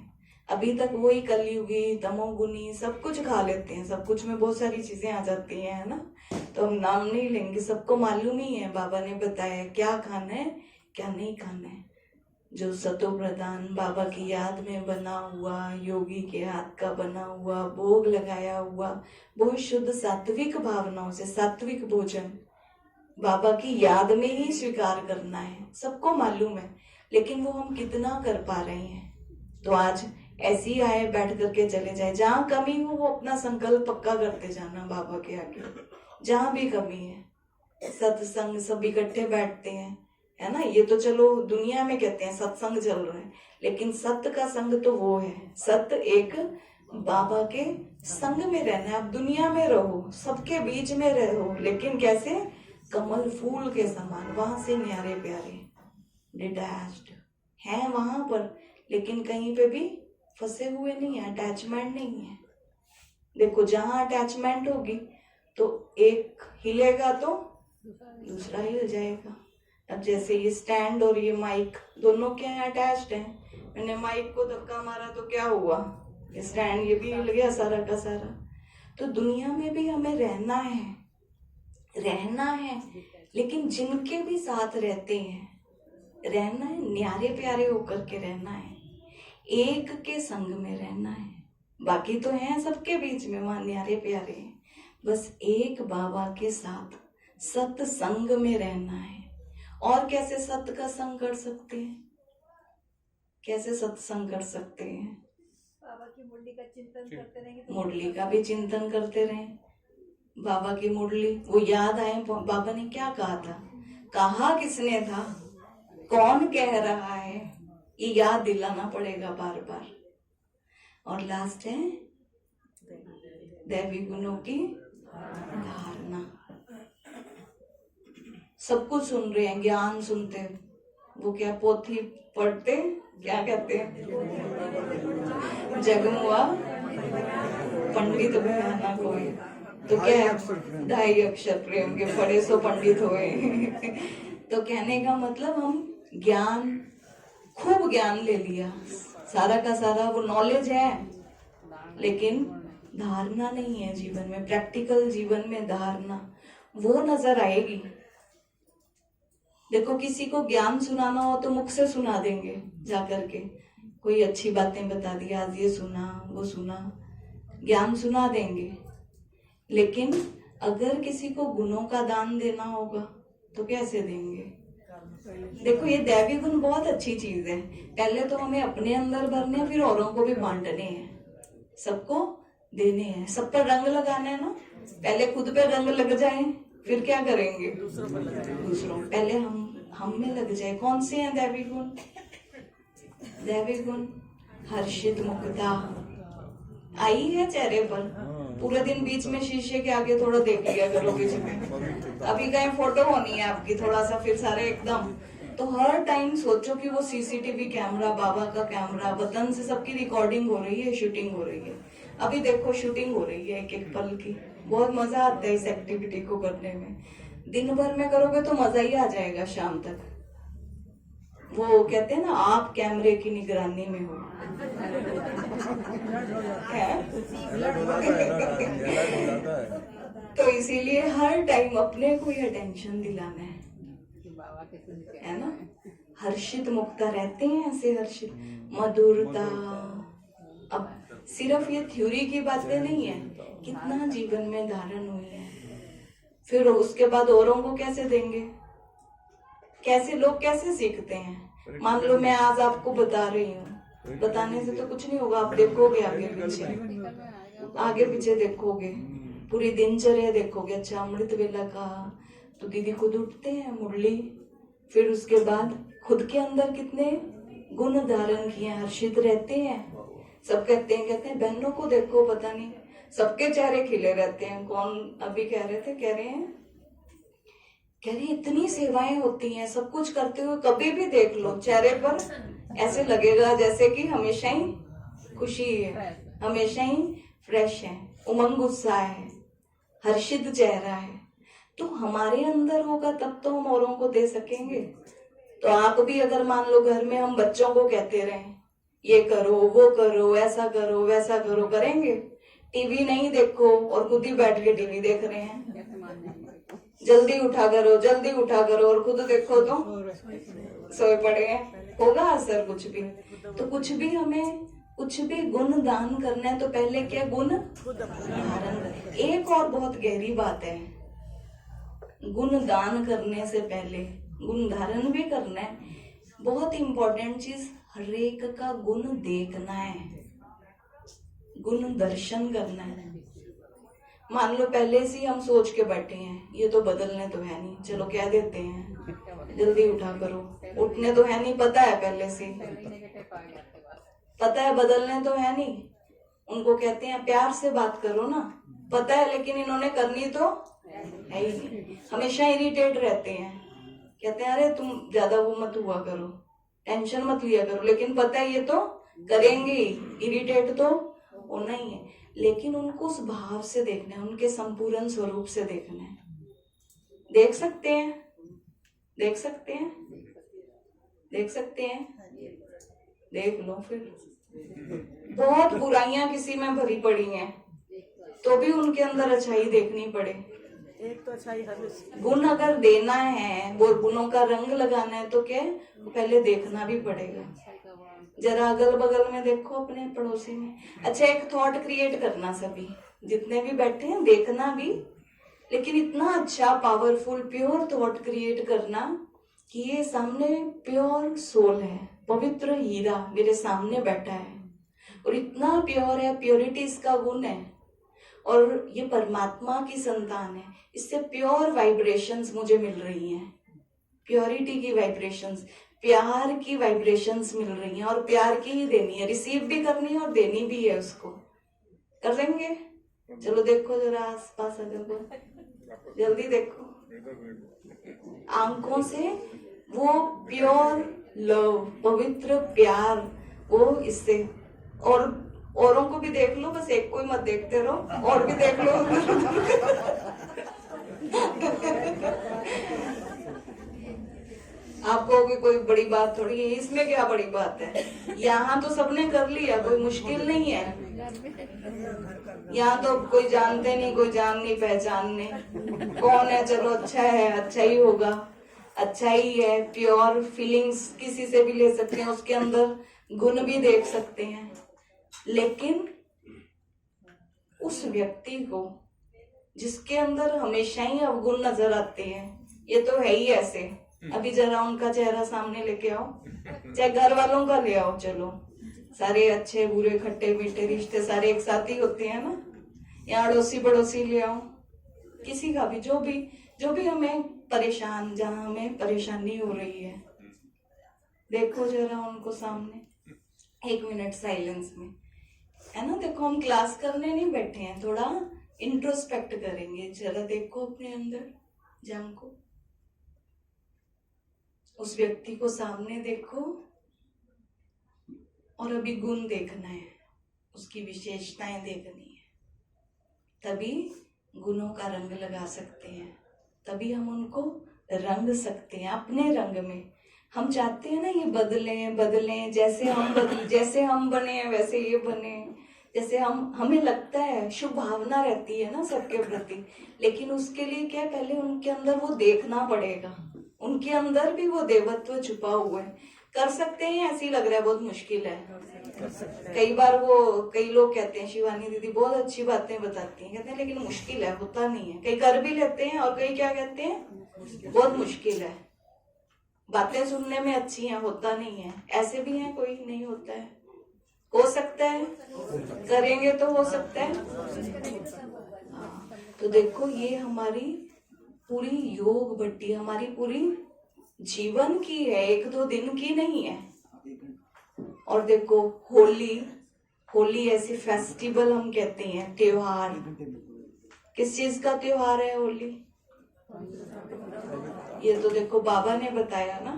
अभी तक वही कलयुगी तमोगुनी सब कुछ खा लेते हैं, सब कुछ में बहुत सारी चीजें आ जाती हैं, है ना। तो हम नाम नहीं लेंगे, सबको मालूम ही है, बाबा ने बताया क्या खाना है क्या नहीं खाना है। जो सतो प्रधान बाबा की याद में बना हुआ, योगी के हाथ का बना हुआ, भोग लगाया हुआ, बहुत शुद्ध सात्विक भावनाओं से सात्विक भोजन बाबा की याद में ही स्वीकार करना है, सबको मालूम है, लेकिन वो हम कितना कर पा रहे हैं। तो आज ऐसे ही आए, बैठ करके चले जाए, जहां कमी हो वो अपना संकल्प पक्का करते जाना बाबा के आगे, जहां भी कमी है। सत्संग सब इकट्ठे बैठते हैं, है ना, ये तो चलो दुनिया में कहते हैं सत्संग चल रहा है, लेकिन सत्य का संग तो वो है, सत्य एक बाबा के संग में रहना है। आप दुनिया में रहो, सबके बीच में रहो, लेकिन कैसे, कमल फूल के समान, वहां से न्यारे प्यारे, डिटैच्ड हैं वहां पर, लेकिन कहीं पे भी फंसे हुए नहीं है, अटैचमेंट नहीं है। देखो जहां अटैचमेंट होगी तो एक हिलेगा तो दूसरा हिल जाएगा, अब जैसे ये स्टैंड और ये माइक दोनों क्या है, अटैच्ड है। मैंने माइक को धक्का मारा तो क्या हुआ, ये स्टैंड ये भी हिल गया सारा का सारा। तो दुनिया में भी हमें रहना है, लेकिन जिनके भी साथ रहते हैं, रहना है न्यारे प्यारे होकर के रहना है, एक के संग में रहना है। बाकी तो हैं सबके बीच में वहां न्यारे प्यारे हैं, बस एक बाबा के साथ सत्संग में रहना है। और कैसे सत्य का संग कर सकते हैं, कैसे सत्संग कर सकते हैं? बाबा की मुरली का चिंतन करते रहेंगे तो मुरली का भी चिंतन करते रहें। बाबा की मुरली वो याद आए, बाबा ने क्या कहा था, कहा किसने था, कौन कह रहा है, ये याद दिलाना पड़ेगा बार बार। और लास्ट है दैवी गुणों की धारणा। सब कुछ सुन रहे हैं, ज्ञान सुनते, वो क्या पोथी पढ़ते, क्या कहते हैं, जगमुआ पंडित बयाना कोई, तो क्या है, ढाई अक्षर प्रेम के पढ़े सो पंडित हुए। तो कहने का मतलब हम ज्ञान, खूब ज्ञान ले लिया, सारा का सारा वो नॉलेज है, लेकिन धारणा नहीं है जीवन में, प्रैक्टिकल जीवन में धारणा वो नजर आएगी। देखो किसी को ज्ञान सुनाना हो तो मुख से सुना देंगे, जाकर के कोई अच्छी बातें बता दी, आज ये सुना वो सुना, ज्ञान सुना देंगे। लेकिन अगर किसी को गुणों का दान देना होगा तो कैसे देंगे? देखो ये दैवी गुण बहुत अच्छी चीज है, पहले तो हमें अपने अंदर भरने हैं, फिर औरों को भी बांटने हैं, सबको देने हैं, सब पर रंग लगाना है ना। पहले खुद पे रंग लग जाए, फिर क्या करेंगे, दूसरों, पहले हम में लग जाए। कौन से हैं दैवी गुण? दैवी गुण हर्षित मुक्ता आई है चेहरे पर, पूरे दिन बीच में शीशे के आगे थोड़ा देख लिया करो बीच में, अभी कहीं फोटो होनी है आपकी, थोड़ा सा फिर सारे एकदम, तो हर टाइम सोचो कि वो सीसीटीवी कैमरा, बाबा का कैमरा, वतन से सबकी रिकॉर्डिंग हो रही है, शूटिंग हो रही है। अभी देखो शूटिंग हो रही है एक एक पल की, बहुत मजा आता है इस एक्टिविटी को करने में। दिन भर में करोगे तो मजा ही आ जाएगा शाम तक। वो कहते हैं ना, आप कैमरे की निगरानी में हो। तो इसीलिए हर टाइम अपने को ये अटेंशन दिलाना है ना। हर्षित मुक्ता रहते हैं ऐसे, हर्षित मधुरता। अब सिर्फ ये थ्योरी की बातें नहीं है, कितना जीवन में धारण हुई है, फिर उसके बाद औरों को कैसे देंगे, कैसे लोग कैसे सीखते हैं। मान लो मैं आज आपको बता रही हूँ, बताने से तो कुछ नहीं होगा, आप देखोगे आगे पीछे देखोगे, पूरी दिनचर्या देखोगे। अच्छा अमृत वेला का तो दीदी खुद उठते हैं, मुरली, फिर उसके बाद खुद के अंदर कितने गुण धारण किए, हर्षित रहते हैं। सब कहते हैं बहनों को देखो, पता नहीं सबके चेहरे खिले रहते हैं। कौन अभी कह रहे हैं इतनी सेवाएं होती हैं, सब कुछ करते हुए कभी भी देख लो चेहरे पर ऐसे लगेगा जैसे कि हमेशा ही खुशी है, हमेशा ही फ्रेश है, उमंग उत्साह है, हर्षित चेहरा है। तो हमारे अंदर होगा तब तो हम औरों को दे सकेंगे। तो आप भी अगर मान लो घर में हम बच्चों को कहते रहें ये करो वो करो, ऐसा करो वैसा करो, करेंगे? टीवी नहीं देखो और खुद ही बैठ के टीवी देख रहे हैं, जल्दी उठा करो और खुद देखो तो सोए पड़े हैं, होगा असर कुछ भी? तो कुछ भी गुण दान करना है तो पहले क्या गुण धारण। एक और बहुत गहरी बात है, गुण दान करने से पहले गुण धारण भी करना है। बहुत इंपॉर्टेंट चीज, हरेक का गुण देखना है, गुण दर्शन करना है। मान लो पहले से हम सोच के बैठे हैं ये तो बदलने तो है नहीं, चलो कह देते हैं जल्दी उठा करो, उठने तो है नहीं, पता है पहले से, पता है बदलने तो है नहीं। उनको कहते हैं प्यार से बात करो ना, पता है लेकिन इन्होंने करनी तो है ही नहीं, हमेशा इरिटेट रहते हैं, कहते हैं अरे तुम ज्यादा वो मत हुआ करो, टेंशन मत लिया करो, लेकिन पता है ये तो करेंगे ही, इरिटेट तो होना ही है। लेकिन उनको उस भाव से देखना है, उनके संपूर्ण स्वरूप से देखना है। देख सकते हैं देख सकते हैं, देख सकते हैं, देख लो फिर। बहुत बुराइयां किसी में भरी पड़ी हैं, तो भी उनके अंदर अच्छाई देखनी पड़े। एक तो अच्छाई हर गुण अगर देना है, वो गुणों का रंग लगाना है, तो क्या है, पहले देखना भी पड़ेगा। जरा अगल बगल में देखो, अपने पड़ोसी में। अच्छा, एक थॉट क्रिएट करना, सभी जितने भी बैठे हैं देखना भी, लेकिन इतना अच्छा पावरफुल प्योर थॉट क्रिएट करना कि ये सामने प्योर सोल है, पवित्र हीरा मेरे सामने बैठा है और इतना प्योर है, प्योरिटी इसका गुण है और ये परमात्मा की संतान है। इससे प्योर वाइब्रेशंस मुझे मिल रही हैं, प्योरिटी की वाइब्रेशंस, प्यार की वाइब्रेशंस मिल रही हैं और प्यार की ही देनी है, रिसीव भी करनी है और देनी भी है। उसको कर लेंगे। चलो देखो जरा आसपास, अगर जल्दी देखो, आंखों से वो प्योर लव, पवित्र प्यार, वो इससे। और औरों को भी देख लो, बस एक को ही मत देखते रहो, और भी देख लो। आपको भी कोई बड़ी बात थोड़ी है इसमें, क्या बड़ी बात है? यहाँ तो सबने कर लिया, कोई मुश्किल नहीं है। यहाँ तो कोई जानते नहीं, कोई जान नहीं पहचानने कौन है। चलो अच्छा है, अच्छा ही होगा, अच्छा ही है। प्योर फीलिंग्स किसी से भी ले सकते हैं, उसके अंदर गुण भी देख सकते हैं, लेकिन उस व्यक्ति को जिसके अंदर हमेशा ही अवगुण नजर आते हैं, ये तो है ही ऐसे। अभी जरा उनका चेहरा सामने लेके आओ, चाहे घर वालों का ले आओ, चलो सारे अच्छे बुरे खट्टे मीठे रिश्ते सारे एक साथ ही होते हैं ना। यहाँ अड़ोसी पड़ोसी ले आओ, किसी का भी, जो भी हमें परेशान, जहाँ हमें परेशानी हो रही है, देखो जरा उनको सामने, 1 मिनट साइलेंस में, है ना। देखो हम क्लास करने नहीं बैठे हैं, थोड़ा इंट्रोस्पेक्ट करेंगे। जरा देखो अपने अंदर, झांको, उस व्यक्ति को सामने देखो और अभी गुण देखना है, उसकी विशेषताएं देखनी है। तभी गुणों का रंग लगा सकते हैं, तभी हम उनको रंग सकते हैं अपने रंग में। हम चाहते हैं ना ये बदलें, जैसे हम बने हैं वैसे ये बने, जैसे हमें लगता है, शुभ भावना रहती है ना सबके प्रति, लेकिन उसके लिए क्या, पहले उनके अंदर वो देखना पड़ेगा, उनके अंदर भी वो देवत्व छुपा हुआ है। कर सकते हैं, ऐसी लग रहा है बहुत मुश्किल है। कई बार कई लोग कहते हैं, शिवानी दीदी बहुत अच्छी बातें बताती हैं, कहते हैं लेकिन मुश्किल है, होता नहीं है। कई कर भी लेते हैं और कई क्या कहते हैं, बहुत मुश्किल है, बातें सुनने में अच्छी हैं, होता नहीं है। ऐसे भी हैं, कोई नहीं होता है, हो सकता है, करेंगे तो हो सकता है। तो देखो ये हमारी पूरी योग भट्टी, हमारी पूरी जीवन की है, 1-2 दिन की नहीं है। और देखो होली ऐसी फेस्टिवल हम कहते हैं, त्योहार। किस चीज का त्योहार है होली? ये तो देखो बाबा ने बताया ना,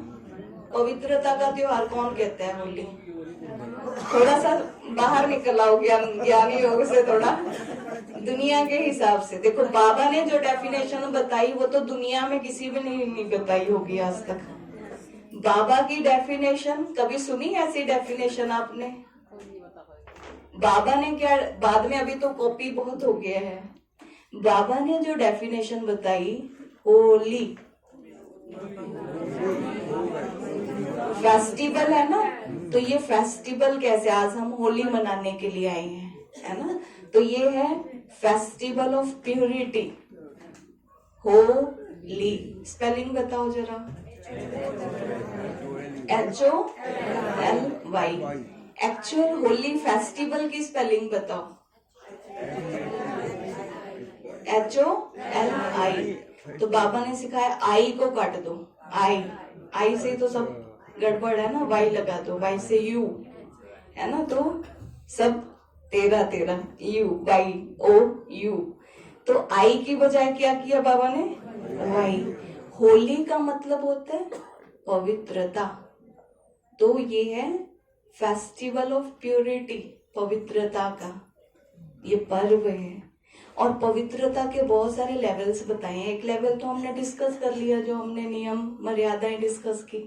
पवित्रता का त्योहार कौन कहता है होली? थोड़ा सा बाहर निकल आओ ज्ञानी योग से, थोड़ा दुनिया के हिसाब से देखो। बाबा ने जो डेफिनेशन बताई वो तो दुनिया में किसी भी नहीं बताई होगी आज तक। बाबा की डेफिनेशन कभी सुनी ऐसी डेफिनेशन आपने? बाबा ने क्या, बाद में अभी तो कॉपी बहुत हो गया है। बाबा ने जो डेफिनेशन बताई, होली फेस्टिवल है ना, तो ये फेस्टिवल कैसे, आज हम होली मनाने के लिए आए हैं, है ना। तो ये है festival of purity, Holi. Spelling बताओ जरा। HOLY। एक्चुअल होली फेस्टिवल की स्पेलिंग बताओ। HOLI। तो बाबा ने सिखाया आई को काट दो, आई से तो सब गड़बड़ है ना, वाई लगा दो, वाई से यू, है ना, तो सब 13 यू, वाई ओ यू। तो आई की बजाय क्या किया बाबा ने, वाई। होली का मतलब होता है पवित्रता, तो ये है फेस्टिवल ऑफ प्योरिटी, पवित्रता का ये पर्व है। और पवित्रता के बहुत सारे लेवल्स बताए हैं। एक लेवल तो हमने डिस्कस कर लिया, जो हमने नियम मर्यादाएं डिस्कस की।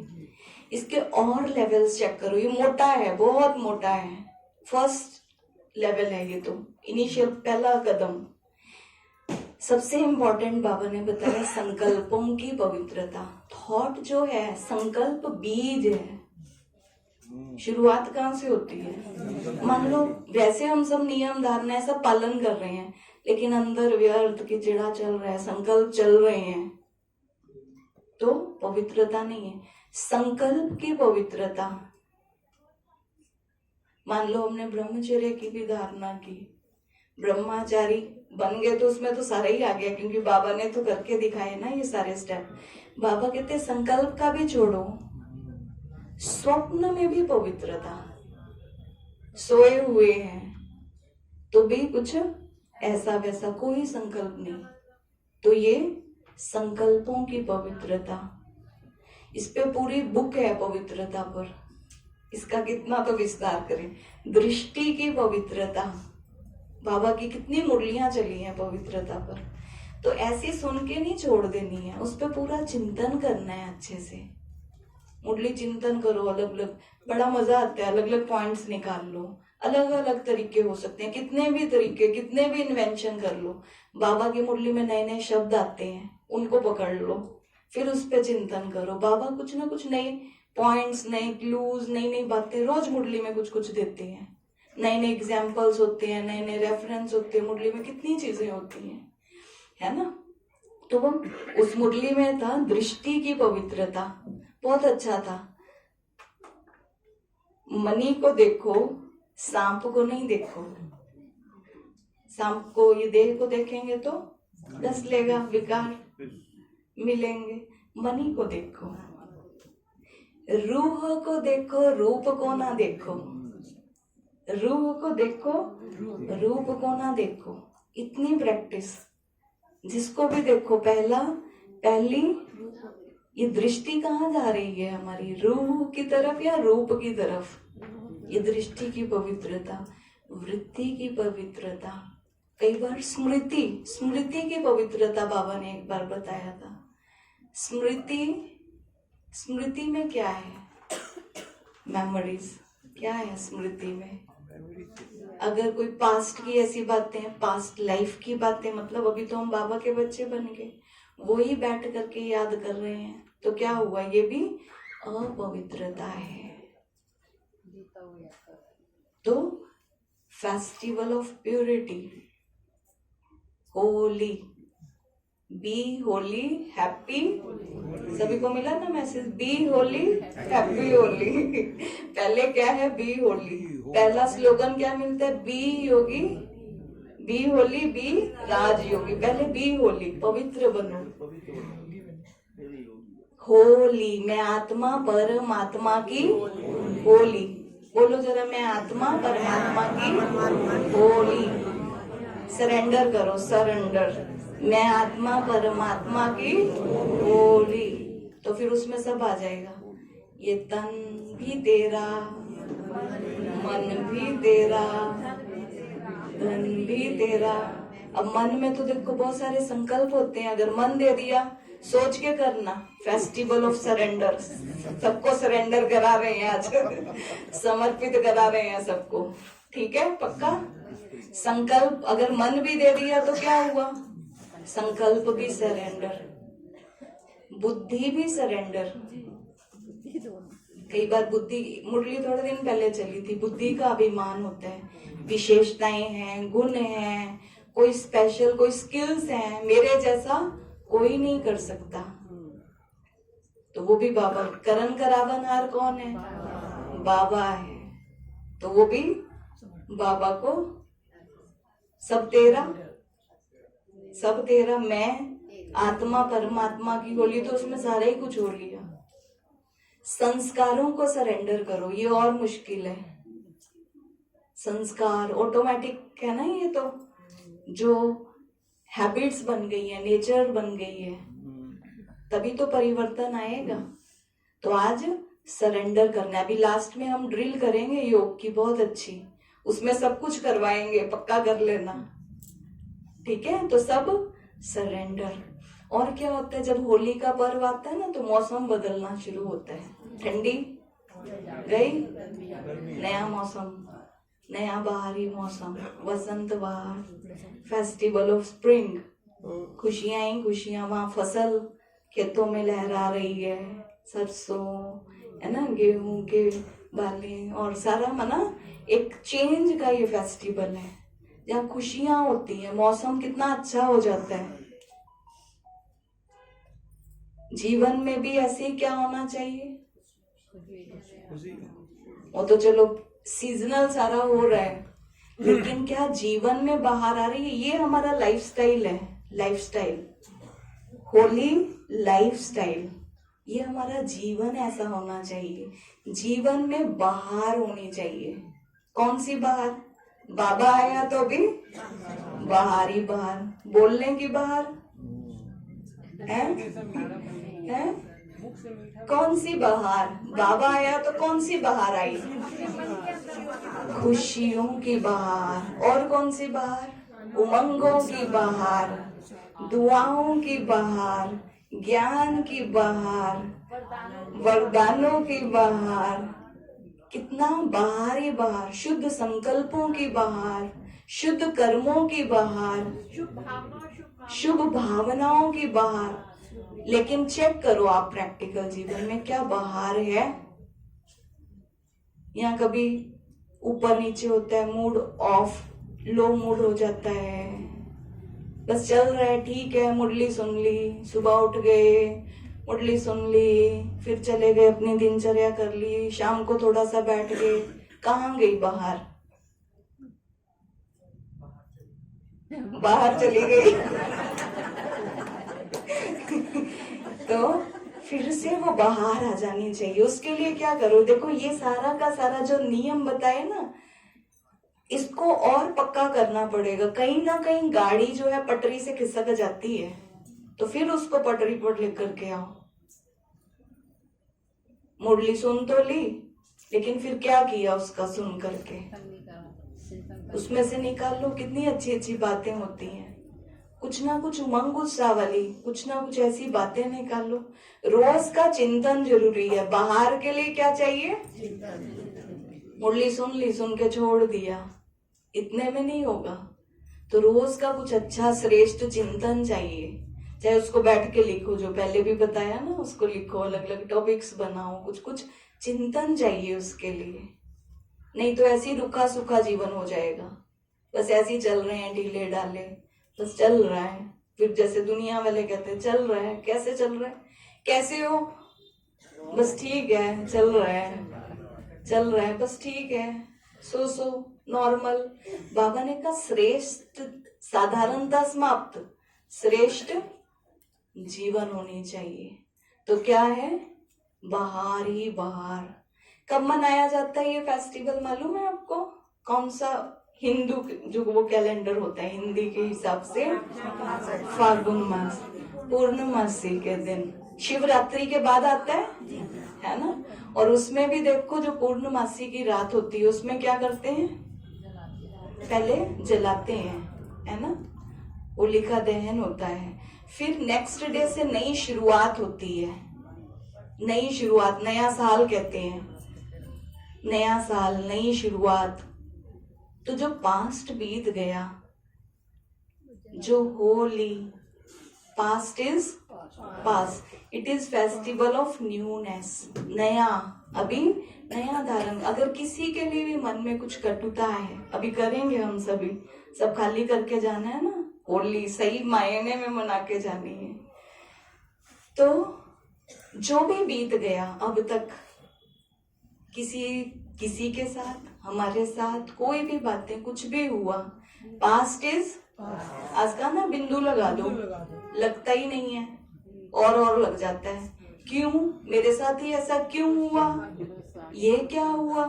इसके और लेवल्स चेक करो, ये मोटा है, बहुत मोटा है। फर्स्ट लेवल है ये, तो इनिशियल पहला कदम। सबसे इंपॉर्टेंट बाबा ने बताया संकल्पों की पवित्रता। थॉट जो है, संकल्प बीज है। शुरुआत कहाँ से होती है? मान लो वैसे हम सब नियम धारणा सब पालन कर रहे हैं, लेकिन अंदर व्यर्थ की चिड़ा चल रहा है, संकल्प चल रहे हैं, तो पवित्रता नहीं है। संकल्प की पवित्रता, मान लो हमने ब्रह्मचर्य की भी धारणा की, ब्रह्मचारी बन गए, तो उसमें तो सारा ही आ गया, क्योंकि बाबा ने तो करके दिखाए ना ये सारे स्टेप। बाबा कहते संकल्प का भी छोड़ो, स्वप्न में भी पवित्रता। सोए हुए हैं तो भी कुछ ऐसा वैसा कोई संकल्प नहीं, तो ये संकल्पों की पवित्रता। इस पे पूरी बुक है पवित्रता पर, इसका कितना तो विस्तार करें। दृष्टि की पवित्रता, बाबा की कितनी मुरलियां चली हैं पवित्रता पर, तो ऐसी सुन के नहीं छोड़ देनी है, उस पर पूरा चिंतन करना है अच्छे से। मुरली चिंतन करो, अलग अलग, बड़ा मजा आता है, अलग अलग पॉइंट्स निकाल लो। अलग अलग तरीके हो सकते हैं, कितने भी तरीके, कितने भी इन्वेंशन कर लो। बाबा की मुरली में नए नए शब्द आते हैं, उनको पकड़ लो, फिर उस पर चिंतन करो। बाबा कुछ ना कुछ नए पॉइंट्स, नए क्लूज, नई नई बातें रोज मुरली में कुछ कुछ देते हैं। नए नए एग्जाम्पल्स होते हैं, नए नए रेफरेंस होते हैं, मुरली में कितनी चीजें होती हैं, है ना। तो वो उस मुरली में था दृष्टि की पवित्रता, बहुत अच्छा था। मणि को देखो, सांप को नहीं देखो। सांप को, ये देह को देखेंगे तो डस लेगा, विकार मिलेंगे। मणि को देखो, रूह को देखो, रूप को ना देखो। रूह को देखो, रूप को ना देखो। इतनी प्रैक्टिस, जिसको भी देखो, पहली ये दृष्टि कहाँ जा रही है हमारी, रूह की तरफ या रूप की तरफ। ये दृष्टि की पवित्रता, वृत्ति की पवित्रता, कई बार स्मृति की पवित्रता बाबा ने एक बार बताया था। स्मृति में क्या है? मेमोरीज। क्या है स्मृति में? अगर कोई पास्ट की ऐसी बातें, पास्ट लाइफ की बातें, मतलब अभी तो हम बाबा के बच्चे बन गए, वो ही बैठ करके याद कर रहे हैं, तो क्या हुआ? ये भी अपवित्रता है। तो festival of purity, Holi, be holy happy, सभी को मिला ना message, be holy happy Holi. पहले क्या है? Be holy. पहला स्लोगन क्या मिलता है? Be yogi, be holy, be Rajyogi. पहले बी होली, पवित्र बनो। होली, मैं आत्मा परमात्मा की होली। बोलो जरा, मैं आत्मा परमात्मा की होली। सरेंडर करो, सरेंडर। मैं आत्मा परमात्मा की होली, तो फिर उसमें सब आ जाएगा। ये तन भी तेरा, मन भी तेरा, धन भी तेरा। अब मन में तो देखो बहुत सारे संकल्प होते हैं, अगर मन दे दिया, सोच के करना। फेस्टिवल ऑफ सरेंडर, सबको सरेंडर करा रहे हैं आज, समर्पित करा रहे हैं सबको, ठीक है? पक्का संकल्प, अगर मन भी दे दिया तो क्या हुआ? संकल्प भी सरेंडर, बुद्धि भी सरेंडर। कई बार बुद्धि, मुरली थोड़े दिन पहले चली थी, बुद्धि का अभिमान होता है, विशेषताएं हैं, गुण हैं, कोई स्पेशल, कोई स्किल्स हैं, मेरे जैसा कोई नहीं कर सकता। तो वो भी बाबा, करण करावनहार कौन है? बाबा है। तो वो भी बाबा को, सब तेरा, सब तेरा। मैं आत्मा परमात्मा की होली, तो उसमें सारा ही कुछ हो लिया। संस्कारों को सरेंडर करो, ये और मुश्किल है। संस्कार ऑटोमेटिक है ना, ये तो जो हैबिट्स बन गई है, नेचर बन गई है, तभी तो परिवर्तन आएगा। तो आज सरेंडर करना है। अभी लास्ट में हम ड्रिल करेंगे योग की, बहुत अच्छी, उसमें सब कुछ करवाएंगे, पक्का कर लेना। ठीक है, तो सब सरेंडर। और क्या होता है जब होली का पर्व आता है ना, तो मौसम बदलना शुरू होता है। ठंडी गई, नया मौसम, नया बाहरी मौसम, वसंत बहार, फेस्टिवल ऑफ स्प्रिंग, खुशियां ही खुशियां। वहां फसल खेतों में लहरा रही है, सरसों है ना, गेहूं के बाले, और सारा मना एक चेंज का ये फेस्टिवल है जहाँ खुशियां होती है, मौसम कितना अच्छा हो जाता है। जीवन में भी ऐसे ही क्या होना चाहिए? वो तो चलो सीजनल सारा हो रहा है, लेकिन क्या जीवन में बाहर आ रही है? ये हमारा लाइफस्टाइल है, लाइफस्टाइल, होली लाइफस्टाइल। ये हमारा जीवन ऐसा होना चाहिए, जीवन में बाहर होनी चाहिए। कौन सी बाहर? बाबा आया तो भी बाहर ही बाहर, बोलने की बाहर है? कौन सी बाहर? बाबा आया तो कौन सी बाहर आई? खुशियों की बाहर। और कौन सी बाहर? उमंगों की बाहर, दुआओं की बाहर, ज्ञान की बाहर, वरदानों की बाहर, कितना बाहर ही बाहर, शुद्ध संकल्पों की बाहर, शुद्ध कर्मों की बाहर, शुभ भावनाओं की बाहर। लेकिन चेक करो आप प्रैक्टिकल जीवन में क्या बाहर है? यहाँ कभी ऊपर नीचे होता है, मूड ऑफ, लो मूड हो जाता है, बस चल रहा है, ठीक है, मुरली सुन ली, सुबह उठ गए, मुरली सुन ली, फिर चले गए, अपनी दिनचर्या कर ली, शाम को थोड़ा सा बैठ गए, कहाँ गई बाहर? बाहर चली गई। तो फिर से वो बाहर आ जानी चाहिए। उसके लिए क्या करो? देखो ये सारा का सारा जो नियम बताए ना, इसको और पक्का करना पड़ेगा। कहीं ना कहीं गाड़ी जो है पटरी से खिसक जाती है, तो फिर उसको पटरी पर लेकर के आओ। मुरली सुन तो ली, लेकिन फिर क्या किया उसका सुन करके? उसमें से निकाल लो, कितनी अच्छी अच्छी बातें होती हैं। कुछ ना कुछ उमंग उत्साह वाली, कुछ ना कुछ ऐसी बातें निकाल लो। रोज का चिंतन जरूरी है। बाहर के लिए क्या चाहिए? मुरली सुन ली, सुन के छोड़ दिया, इतने में नहीं होगा। तो रोज का कुछ अच्छा श्रेष्ठ चिंतन चाहिए। चाहे उसको बैठ के लिखो, जो पहले भी बताया ना, उसको लिखो, अलग अलग टॉपिक्स बनाओ, कुछ कुछ चिंतन चाहिए उसके लिए। नहीं तो ऐसे ही रुखा सूखा जीवन हो जाएगा। बस ऐसे ही चल रहे हैं, ढीले डाले, बस चल रहा है। फिर जैसे दुनिया वाले कहते हैं, चल रहा है। कैसे चल रहा है? कैसे हो? बस ठीक है, चल रहा है, चल रहा है, बस ठीक है, सो नॉर्मल। बाबा ने कहा श्रेष्ठ साधारणता समाप्त, श्रेष्ठ जीवन होनी चाहिए। तो क्या है? बाहर ही बाहर। कब मनाया जाता है ये फेस्टिवल मालूम है आपको? कौन सा? हिंदू जो वो कैलेंडर होता है, हिंदी के हिसाब से फाल्गुन मास, पूर्णमासी के दिन, शिवरात्रि के बाद आता है ना। और उसमें भी देखो, जो पूर्णमासी की रात होती है, उसमें क्या करते हैं? पहले जलाते हैं, है ना, होलिका दहन होता है। फिर नेक्स्ट डे से नई शुरुआत होती है। नई शुरुआत, नया साल कहते हैं, नया साल, नई शुरुआत। तो जो पास्ट बीत गया, जो Holi, past is past, it is festival of newness, नया, अभी नया धारण। अगर किसी के लिए भी मन में कुछ कटुता है, अभी करेंगे हम सभी, सब खाली करके जाना है ना, होली सही मायने में मना के जानी है। तो जो भी बीत गया अब तक, किसी के साथ, हमारे साथ, कोई भी बातें, कुछ भी हुआ, पास्ट इज, आज का ना बिंदु लगा दो, लगता ही नहीं है, और लग जाता है। क्यों? मेरे साथ ही ऐसा क्यों हुआ? ये क्या हुआ?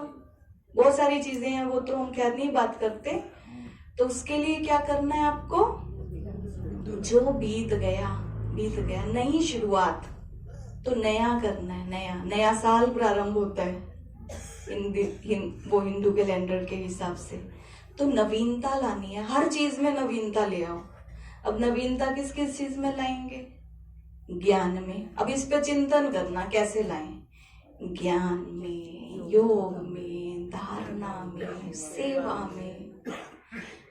बहुत सारी चीजें हैं, वो तो हम खैर नहीं बात करते। तो उसके लिए क्या करना है आपको? जो बीत गया, बीत गया, नई शुरुआत। तो नया करना है, नया साल प्रारंभ होता है वो हिंदू कैलेंडर के हिसाब से। तो नवीनता लानी है, हर चीज में नवीनता ले आओ। अब नवीनता किस किस चीज में लाएंगे? ज्ञान में। अब इस पे चिंतन करना कैसे लाएं? ज्ञान में, योग में, धारणा में, सेवा में,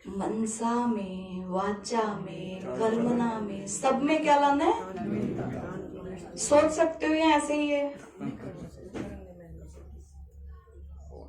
मनसा में, वाचा में, कर्मणा में, सब में क्या लाना है? सोच सकते हो या ऐसे ही है?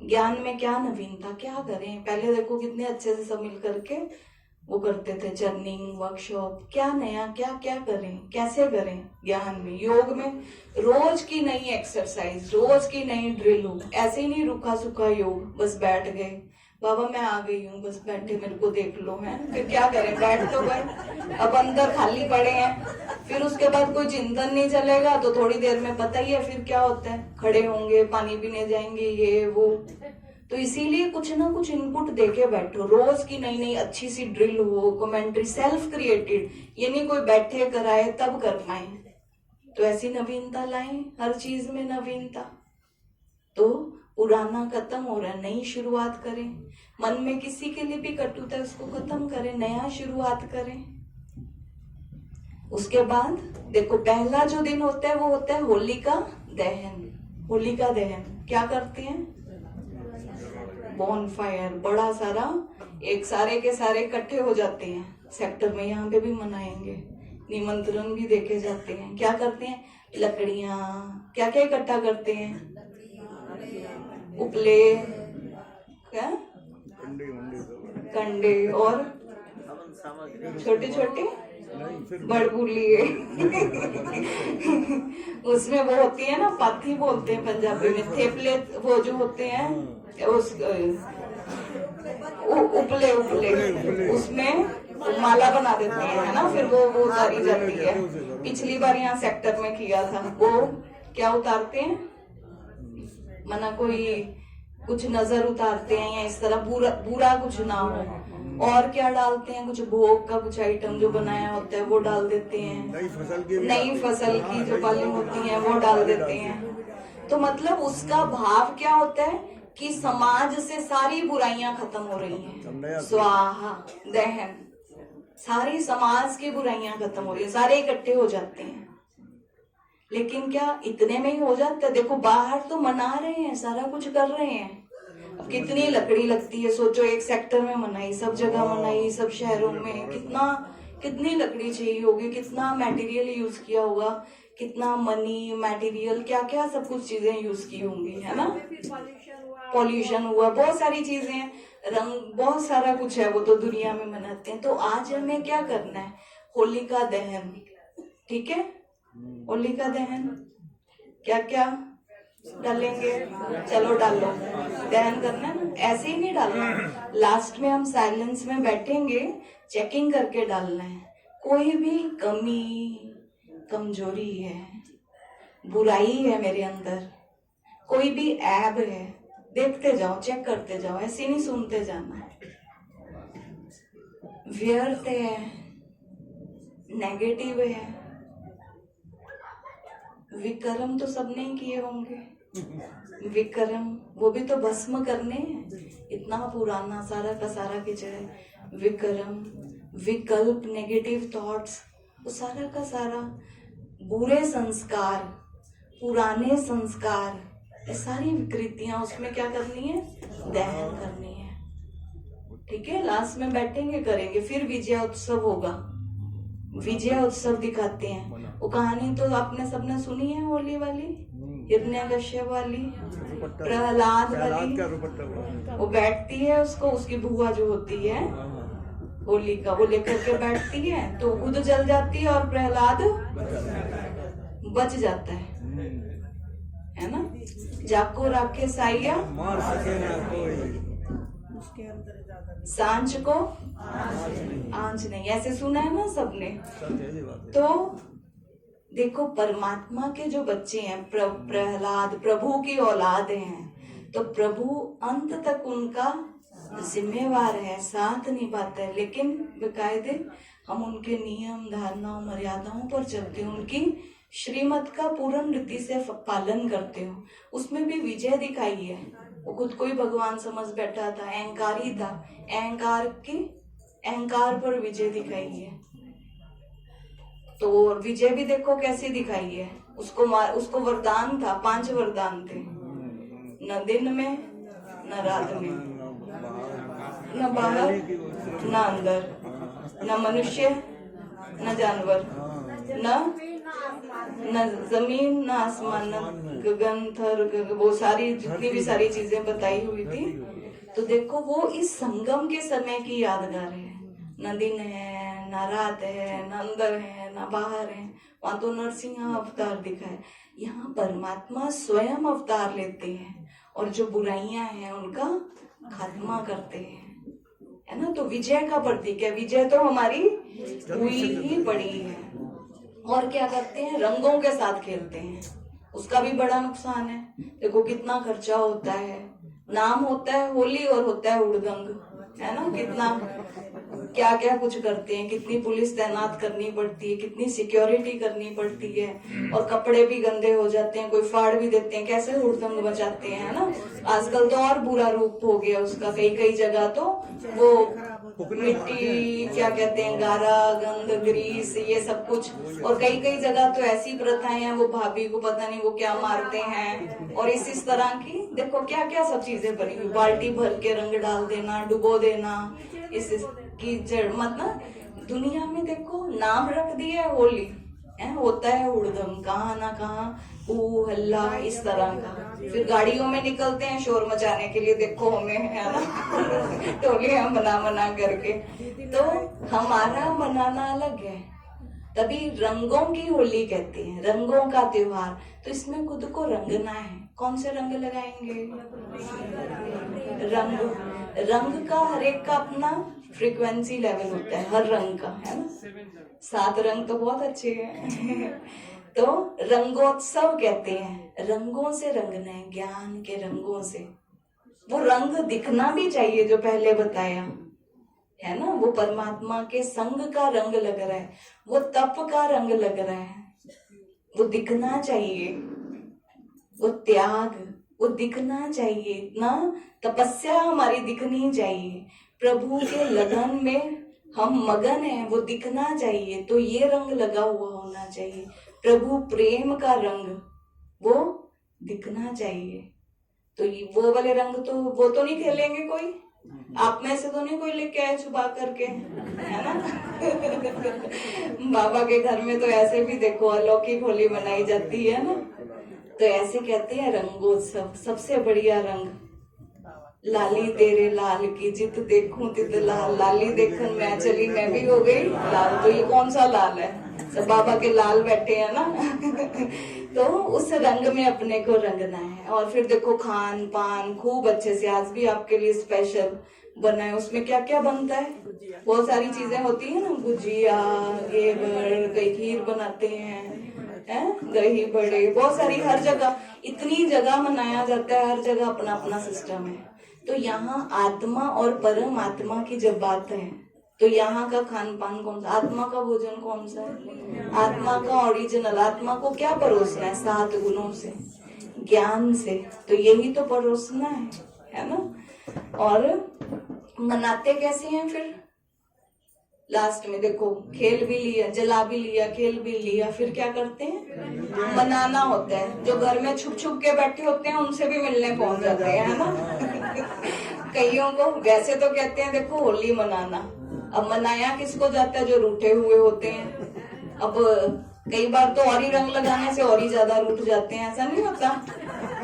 ज्ञान में क्या नवीनता, क्या करें? पहले देखो कितने अच्छे से सब मिल करके वो करते थे, जर्निंग, वर्कशॉप। क्या नया, क्या क्या करें, कैसे करें? ज्ञान में, योग में रोज की नई एक्सरसाइज, रोज की नई ड्रिल हो। ऐसे ही नहीं रुका सुखा योग, बस बैठ गए, बाबा मैं आ गई हूँ, बस बैठे, मेरे को देख लो। है फिर क्या करें? बैठ तो गए, अब अंदर खाली पड़े हैं। फिर उसके बाद कोई चिंतन नहीं चलेगा तो थोड़ी देर में पता ही है फिर क्या होता है, खड़े होंगे, पानी पीने जाएंगे, ये वो। तो इसीलिए कुछ ना कुछ इनपुट देके बैठो, रोज की नई नई अच्छी सी ड्रिल हो, कमेंट्री, सेल्फ क्रिएटेड, ये नहीं कोई बैठे कराए तब कर पाए। तो ऐसी नवीनता लाएं, हर चीज में नवीनता। तो पुराना खत्म हो रहा है, नई शुरुआत करें। मन में किसी के लिए भी कटुता है उसको खत्म करें, नया शुरुआत करें। उसके बाद देखो पहला जो दिन होता है वो होता है होलिका दहन। होलिका दहन क्या करते हैं? बॉनफायर, बड़ा सारा, एक सारे के सारे इकट्ठे हो जाते हैं सेक्टर में, यहाँ पे भी मनाएंगे, निमंत्रण भी देके जाते हैं। क्या करते हैं? लकड़ियां, क्या क्या इकट्ठा करते हैं? उपले, क्या कंडे और छोटे छोटे बड़बुलिए उसमें वो होती है ना, पाथी बोलते हैं पंजाबी में, थेपले वो जो होते हैं, उस उपले उपले, उसमें माला बना देते हैं, है ना, फिर वो उतारी जाती है। पिछली बार यहाँ सेक्टर में किया था, वो क्या उतारते हैं? मना कोई कुछ नजर उतारते हैं या इस तरह बुरा बुरा कुछ ना हो। और क्या डालते हैं? कुछ भोग का कुछ आइटम जो बनाया होता है वो डाल देते हैं। नई फसल की जो बालें होती हैं वो डाल देते हैं। तो मतलब उसका भाव क्या होता है कि समाज से सारी बुराइयां खत्म हो रही हैं। स्वाहा दहन, सारी समाज की बुराइयां खत्म हो रही है, सारे इकट्ठे हो जाते हैं। लेकिन क्या इतने में ही हो जाता है? देखो बाहर तो मना रहे हैं, सारा कुछ कर रहे हैं, अब कितनी लकड़ी लगती है सोचो, एक सेक्टर में मनाई, सब जगह मनाई, सब शहरों में कितनी लकड़ी चाहिए होगी, कितना मटेरियल यूज किया होगा, कितना मनी, मटेरियल, क्या क्या सब कुछ चीजें यूज की होंगी, है ना। पॉल्यूशन हुआ, बहुत सारी चीजें, रंग, बहुत सारा कुछ है, वो तो दुनिया में मनाते हैं। तो आज हमें क्या करना है? होलिका दहन, ठीक है। होलिका दहन क्या क्या डालेंगे? चलो डालो, दहन करना है ना, ऐसे ही नहीं डालना। लास्ट में हम साइलेंस में बैठेंगे, चेकिंग करके डालना है। कोई भी कमी, कमजोरी है, बुराई है मेरे अंदर, कोई भी ऐब है, देखते जाओ, चेक करते जाओ, ऐसे नहीं सुनते जाना। व्यर्थ है, नेगेटिव है, विक्रम तो सबने ही किए होंगे, विक्रम वो भी तो भस्म करने हैं, इतना पुराना सारा का सारा किचड़। विक्रम, विकल्प, नेगेटिव थॉट्स, वो सारा का सारा बुरे संस्कार, पुराने संस्कार, ये सारी विकृतियां उसमें क्या करनी है? दहन करनी है, ठीक है। लास्ट में बैठेंगे, करेंगे, फिर विजय उत्सव होगा। विजय उत्सव दिखाते हैं, वो कहानी तो आपने सबने सुनी है, होली वाली, हिरण्यकश्यप वाली, प्रहलाद वाली। वो बैठती है, उसको उसकी बुआ जो होती है होलिका, वो लेकर के बैठती है, तो खुद जल जाती है और प्रहलाद बच जाता है ना। जाको राखे साइया सांझ को आंच नहीं, ऐसे सुना है ना सबने। तो देखो परमात्मा के जो बच्चे हैं, प्रहलाद प्रभु की औलाद हैं, तो प्रभु अंत तक उनका जिम्मेवार है, साथ निभाता है। लेकिन बेकायदे हम उनके नियम, धारणाओं, मर्यादाओं पर चलते हो, उनकी श्रीमत का पूर्ण रीति से पालन करते हो। उसमें भी विजय दिखाई है, वो खुद को ही भगवान समझ बैठा था, अहंकारी था, अहंकार पर विजय दिखाई है। तो विजय भी देखो कैसी दिखाई है, उसको वरदान था, 5 वरदान थे, न दिन में, न रात में, न बाहर, न अंदर, न मनुष्य, न जानवर, न जमीन, न आसमान, न गगन, थर, वो सारी जितनी भी सारी चीजें बताई हुई थी। तो देखो वो इस संगम के समय की यादगार है। न दिन है, न रात है, न अंदर है, न बाहर है। वहां तो नरसिंह अवतार दिखा है, यहाँ परमात्मा स्वयं अवतार लेते हैं और जो बुराइयां हैं उनका खात्मा करते हैं, है ना। तो विजय का प्रतीक है, विजय तो हमारी हुई ही पड़ी है। और क्या करते हैं, रंगों के साथ खेलते हैं, उसका भी बड़ा नुकसान है। देखो कितना खर्चा होता है, नाम होता है होली और होता है हुड़दंग, है ना। कितना क्या क्या कुछ करते हैं, कितनी पुलिस तैनात करनी पड़ती है, कितनी सिक्योरिटी करनी पड़ती है, और कपड़े भी गंदे हो जाते हैं, कोई फाड़ भी देते हैं, कैसे हुड़दंग बजाते हैं, है ना। आजकल तो और बुरा रूप हो गया उसका, कई कई जगह तो वो मिट्टी क्या कहते हैं, गारा, गंद, ग्रीस, ये सब कुछ। और कई कई जगह तो ऐसी प्रथाएं हैं, वो भाभी को पता नहीं वो क्या मारते हैं, और इस तरह की देखो क्या क्या सब चीजें बनी हुई, बाल्टी भर के रंग डाल देना, डुबो देना, इस कीचड़, मतलब दुनिया में देखो नाम रख दिया है होली, है, होता है हुड़दंग, कहाँ ना कहाँ ऊ हल्ला इस तरह का। फिर गाड़ियों में निकलते हैं शोर मचाने के लिए, देखो हमें, है ना, टोलियां मना करके। तो हमारा मनाना अलग है, तभी रंगों की होली कहते हैं, रंगों का त्योहार। तो इसमें खुद को रंगना है। कौन से रंग लगाएंगे? रंग का हर एक का अपना फ्रीक्वेंसी लेवल होता है, हर रंग का, है ना। 7 रंग तो बहुत अच्छे हैं। तो रंगोत्सव कहते हैं, रंगों से रंगना है, ज्ञान के रंगों से। वो रंग दिखना भी चाहिए जो पहले बताया, है ना। वो परमात्मा के संग का रंग लग रहा है, वो तप का रंग लग रहा है, वो दिखना चाहिए, वो त्याग, वो दिखना चाहिए, इतना तपस्या हमारी दिखनी चाहिए, प्रभु के लगन में हम मगन हैं, वो दिखना चाहिए। तो ये रंग लगा हुआ होना चाहिए, प्रभु प्रेम का रंग, वो दिखना चाहिए। तो ये वो वाले रंग तो वो तो नहीं खेलेंगे कोई, आप में से तो नहीं कोई लेके आए छुपा करके, है ना। बाबा के घर में तो ऐसे भी देखो अलौकिक होली मनाई जाती है ना। तो ऐसे कहते हैं रंगोत्सव, सबसे बढ़िया रंग। लाली तेरे लाल की जित देखूं तित लाल, लाली देखन मैं चली मैं भी हो गई लाल। तो ये कौन सा लाल है? सब बाबा के लाल बैठे हैं ना। तो उस रंग में अपने को रंगना है। और फिर देखो खान पान खूब अच्छे से, आज भी आपके लिए स्पेशल बना है। उसमें क्या क्या बनता है? बहुत सारी चीजें होती है ना, गुजिया, घेवर, कई खीर बनाते हैं, दही बड़े, बहुत सारी, हर जगह इतनी जगह मनाया जाता है, हर जगह अपना अपना सिस्टम है। तो यहाँ आत्मा और परमात्मा की जब बात है तो यहाँ का खान पान कौन सा, आत्मा का भोजन कौन सा है? आत्मा का ओरिजिनल, आत्मा को क्या परोसना है? 7 गुणों से, ज्ञान से। तो यही तो परोसना है ना। और मनाते कैसे हैं फिर? लास्ट में देखो खेल भी लिया, जला भी लिया, खेल भी लिया, फिर क्या करते हैं? मनाना होता है। जो घर में छुप छुप के बैठे होते हैं उनसे भी मिलने पहुंच जाते हैं, है ना। कईयों को वैसे तो कहते हैं देखो होली मनाना, अब मनाया किसको जाता है? जो रूठे हुए होते हैं। अब कई बार तो और ही रंग लगाने से और ही ज्यादा रूठ जाते हैं, ऐसा नहीं होता?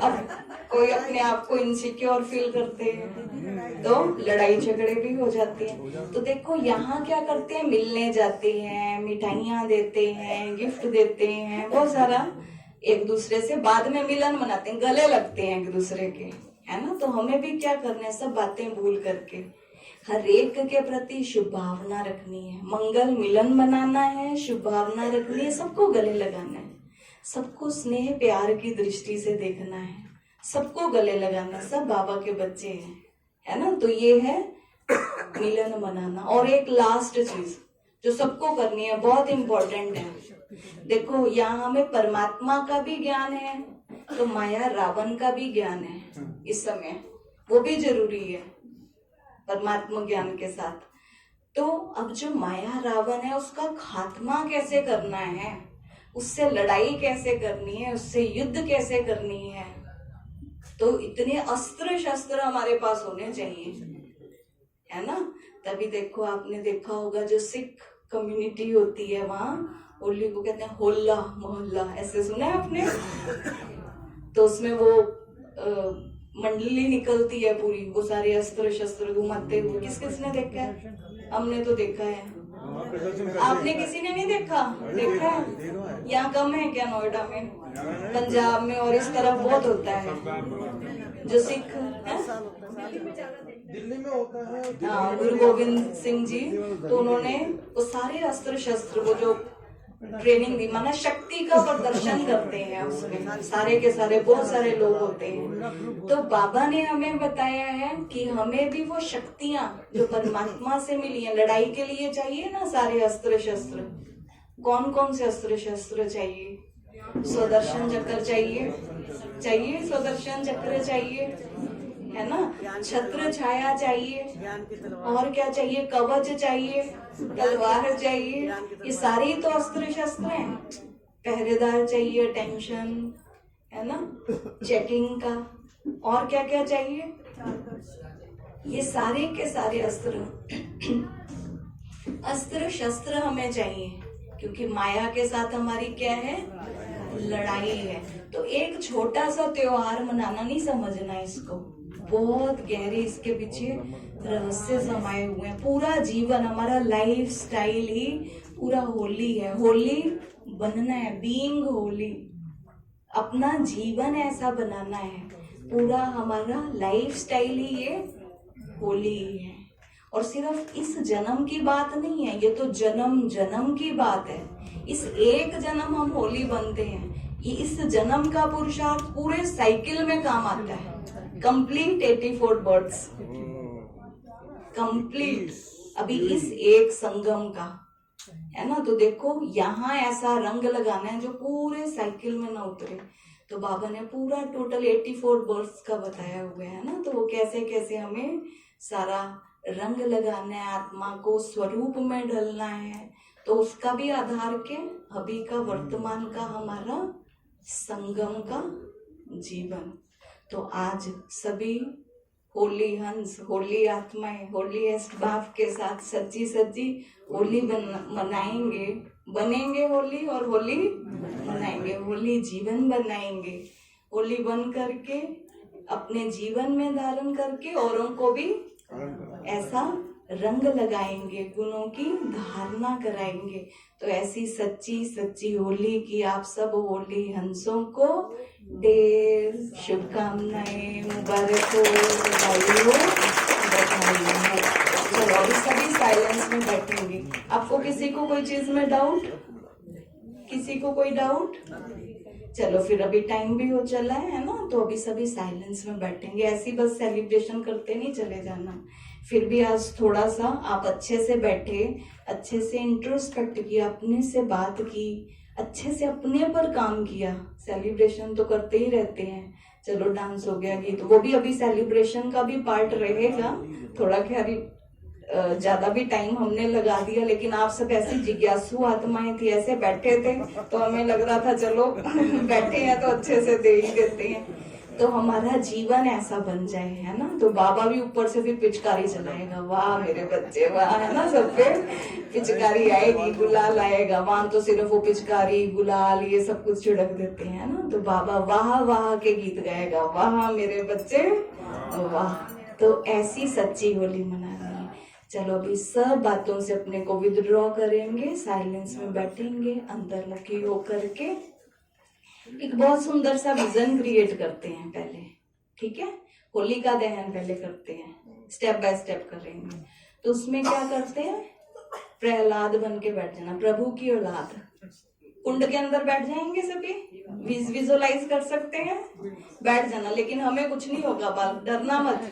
अब कोई अपने आप को इनसिक्योर फील करते हैं तो लड़ाई झगड़े भी हो जाती हैं। तो देखो यहाँ क्या करते हैं? मिलने जाते हैं, मिठाइयाँ देते हैं, गिफ्ट देते हैं, बहुत सारा, एक दूसरे से बाद में मिलन मनाते हैं, गले लगते हैं एक दूसरे के, है ना। तो हमें भी क्या करना है? सब बातें भूल करके हर एक के प्रति शुभ भावना रखनी है, मंगल मिलन बनाना है, शुभ भावना रखनी है, सबको गले लगाना है, सबको स्नेह प्यार की दृष्टि से देखना है, सबको गले लगाना। सब बाबा के बच्चे हैं, है ना। तो ये है मिलन मनाना। और एक लास्ट चीज जो सबको करनी है, बहुत इंपॉर्टेंट है। देखो यहाँ हमें परमात्मा का भी ज्ञान है, तो माया रावण का भी ज्ञान है इस समय, वो भी जरूरी है परमात्मा ज्ञान के साथ। तो अब जो माया रावण है उसका खात्मा कैसे करना है, उससे लड़ाई कैसे करनी है, उससे युद्ध कैसे करनी है, तो इतने अस्त्र शस्त्र हमारे पास होने चाहिए, है ना। तभी देखो, आपने देखा होगा जो सिख कम्युनिटी होती है वहां होली को कहते हैं होला मोहल्ला, ऐसे सुना है आपने। तो उसमें वो मंडली निकलती है पूरी, वो सारे अस्त्र शस्त्र घुमाते हुए, किस किसने देखा है? हमने तो देखा है, आपने किसी ने नहीं देखा? देखा है? यहाँ कम है क्या? नोएडा में, पंजाब में और इस तरफ बहुत होता है जो सिख है। दिल्ली में होता है। हाँ, गुरु गोविंद सिंह जी, तो उन्होंने वो सारे अस्त्र शस्त्र, वो जो ट्रेनिंग दी, माना शक्ति का प्रदर्शन करते हैं उसमें, सारे के सारे बहुत सारे लोग होते हैं। तो बाबा ने हमें बताया है कि हमें भी वो शक्तियां जो परमात्मा से मिली है, लड़ाई के लिए चाहिए ना सारे अस्त्र शस्त्र। कौन कौन से अस्त्र शस्त्र चाहिए? स्वदर्शन चक्र चाहिए, स्वदर्शन चक्र चाहिए, है ना। छत्र छाया चाहिए, और क्या चाहिए? कवच चाहिए, तलवार चाहिए, ये सारे तो अस्त्र शस्त्र हैं। पहरेदार चाहिए, टेंशन, है ना, चेकिंग का, और क्या क्या चाहिए? ये सारे के सारे अस्त्र शस्त्र हमें चाहिए, क्योंकि माया के साथ हमारी क्या है? लड़ाई है। तो एक छोटा सा त्योहार मनाना नहीं समझना इसको, बहुत गहरे इसके पीछे रहस्य समाये हुए हैं। पूरा जीवन, हमारा लाइफ स्टाइल ही पूरा होली है। होली बनना है, बीइंग होली, अपना जीवन ऐसा बनाना है। पूरा हमारा लाइफ स्टाइल ही ये होली ही है। और सिर्फ इस जन्म की बात नहीं है, ये तो जन्म जन्म की बात है। इस एक जन्म हम होली बनते हैं, ये इस जन्म का पुरुषार्थ पूरे साइकिल में काम आता है। कंप्लीट 84 बर्थ्स, कंप्लीट अभी इस एक संगम का, है ना। तो देखो, यहाँ ऐसा रंग लगाना है जो पूरे साइकिल में ना उतरे। तो बाबा ने पूरा टोटल 84 बर्थ्स का बताया हुआ है ना। तो वो कैसे कैसे हमें सारा रंग लगाना है, आत्मा को स्वरूप में ढलना है। तो उसका भी आधार के अभी का वर्तमान का हमारा संगम का जीवन। तो आज सभी होली हंस, होली आत्माएं, होली भाव के साथ सच्ची सच्ची होली मनाएंगे, बनेंगे होली, और होली मनाएंगे, होली जीवन बनाएंगे। होली बन करके अपने जीवन में धारण करके औरों को भी ऐसा रंग लगाएंगे, गुणों की धारणा कराएंगे। तो ऐसी सच्ची सच्ची होली की आप सब होली हंसों को ढेर शुभकामनाएं, मुबारक हो, बधाई हो, बधाई हो। चलो अभी सभी साइलेंस में बैठेंगे। आपको किसी को कोई चीज में डाउट? किसी को कोई डाउट? चलो फिर अभी टाइम भी हो चला है ना, तो अभी सभी साइलेंस में बैठेंगे। ऐसी बस सेलिब्रेशन करते नहीं चले जाना। फिर भी आज थोड़ा सा आप अच्छे से बैठे, अच्छे से इंट्रोस्पेक्ट किया, अपने से बात की, अच्छे से अपने पर काम किया। सेलिब्रेशन तो करते ही रहते हैं, चलो डांस हो गया, गीत, वो भी अभी सेलिब्रेशन का भी पार्ट रहेगा। थोड़ा ख्याल ज्यादा भी टाइम हमने लगा दिया, लेकिन आप सब ऐसी जिज्ञासु आत्माएं थी, ऐसे बैठे थे तो हमें लग रहा था चलो बैठे हैं तो अच्छे से दे ही देते हैं। तो हमारा जीवन ऐसा बन जाए, है ना। तो बाबा भी ऊपर से फिर पिचकारी चलाएगा, वाह मेरे बच्चे वाह, है ना। सब पे पिचकारी आएगी, गुलाल आएगा। वहां तो सिर्फ वो पिचकारी गुलाल ये सब कुछ छिड़क देते हैं ना। तो बाबा वाह वाह के गीत गाएगा, वाह मेरे बच्चे वाह। तो ऐसी सच्ची होली मनानी है। चलो अभी सब बातों से अपने को विथड्रॉ करेंगे, साइलेंस में बैठेंगे, अंतर्मुखी होकर के एक बहुत सुंदर सा विजन क्रिएट करते हैं पहले, ठीक है। होली का दहन पहले करते हैं, स्टेप बाय स्टेप करेंगे। तो उसमें क्या करते हैं? प्रहलाद बन के बैठ जाना, प्रभु की औलाद। कुंड के अंदर बैठ जाएंगे सभी, विजुअलाइज कर सकते हैं, बैठ जाना। लेकिन हमें कुछ नहीं होगा, बाल डरना मत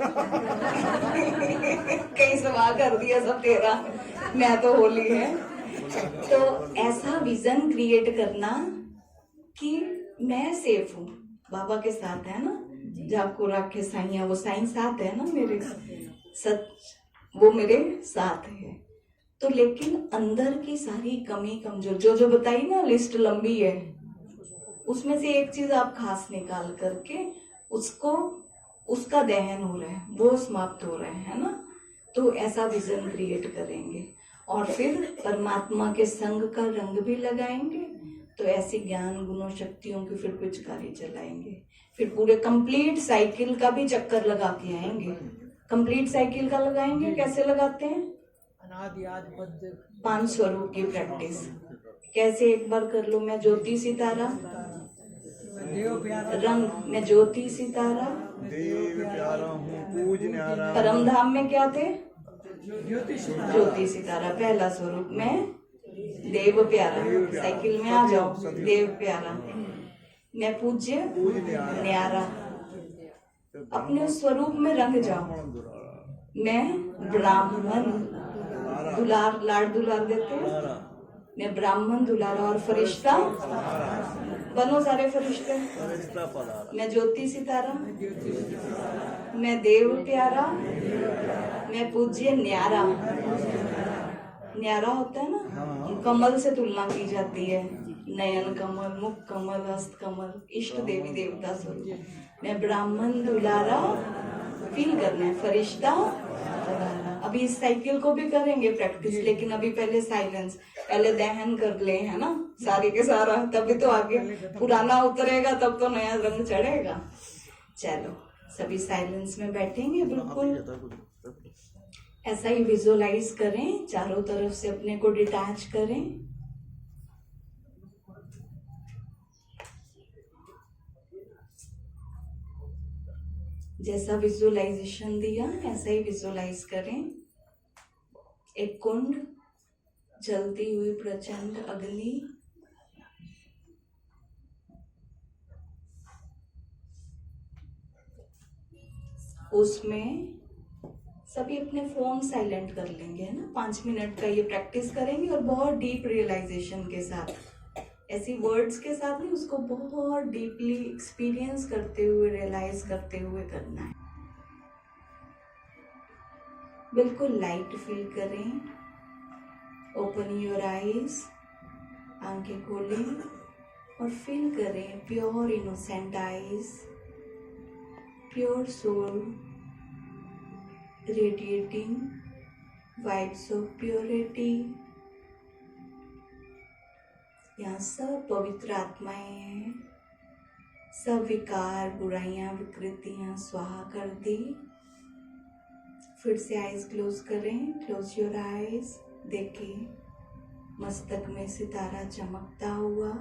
कहीं सवाल कर दिया सब तेरा, मैं तो होली है। तो ऐसा विजन क्रिएट करना कि मैं सेफ हूँ, बाबा के साथ है ना। जाको राखे साइया, वो साईं साथ है ना मेरे, सच वो मेरे साथ है। तो लेकिन अंदर की सारी कमी कमजोर जो बताई ना, लिस्ट लंबी है, उसमें से एक चीज आप खास निकाल करके उसका दहन हो रहा है, वो समाप्त हो रहा है ना। तो ऐसा विजन क्रिएट करेंगे और फिर परमात्मा के संग का रंग भी लगाएंगे। तो ऐसी ज्ञान गुणों शक्तियों की फिर पिचकारी चलाएंगे, फिर पूरे कंप्लीट साइकिल का भी चक्कर लगा के आएंगे। कंप्लीट साइकिल का लगाएंगे, कैसे लगाते हैं? अनादि आदि मध्य 5 स्वरूप की प्रैक्टिस कैसे, एक बार कर लो। मैं ज्योति सितारा, देव प्यारा, रंग मैं ज्योति सितारा, देव प्यारा हूँ पूज न्यारा। परम धाम में क्या थे? ज्योति ज्योति सितारा पहला स्वरूप में, देव प्यारा, साइकिल में आ जाओ, देव प्यारा, मैं पूज्य न्यारा, अपने उस स्वरूप में रंग जाओ। मैं ब्राह्मण दुलार, लाड दुलार देते हैं, मैं ब्राह्मण दुलारा और फरिश्ता बनो, सारे फरिश्ते। मैं ज्योति सितारा, मैं देव प्यारा, मैं पूज्य न्यारा। न्यारा होता है ना, कमल से तुलना की जाती है, नयन कमल, मुख कमल, हस्त कमल, इष्ट देवी देवता स्वरूप। मैं ब्राह्मण दुलारा, फील करना है, फरिश्ता दुलारा। अभी इस साइकिल को भी करेंगे प्रैक्टिस, लेकिन अभी पहले साइलेंस, पहले दहन कर ले, है ना, सारे के सारा, तभी तो आगे पुराना उतरेगा, तब तो नया रंग चढ़ेगा। चलो सभी साइलेंस में बैठेंगे, बिल्कुल ऐसा ही विजुअलाइज करें, चारों तरफ से अपने को डिटैच करें। जैसा विजुअलाइजेशन दिया ऐसा ही विजुअलाइज करें। एक कुंड, जलती हुई प्रचंड अग्नि, उसमें सभी अपने फोन साइलेंट कर लेंगे, है ना। 5 मिनट का ये प्रैक्टिस करेंगे और बहुत डीप रियलाइजेशन के साथ, ऐसी वर्ड्स के साथ नहीं, उसको बहुत डीपली एक्सपीरियंस करते हुए, रियलाइज करते हुए करना है। बिल्कुल लाइट फील करें। ओपन योर आईज, आंखें खोलें और फील करें pure innocent eyes, pure soul radiating vibes of purity। यहाँ सब पवित्र आत्माएं हैं, सब विकार, बुराइयां, विकृतियां स्वाहा कर दी। फिर से आईज क्लोज करें, क्लोज योर आईज। देखें मस्तक में सितारा चमकता हुआ,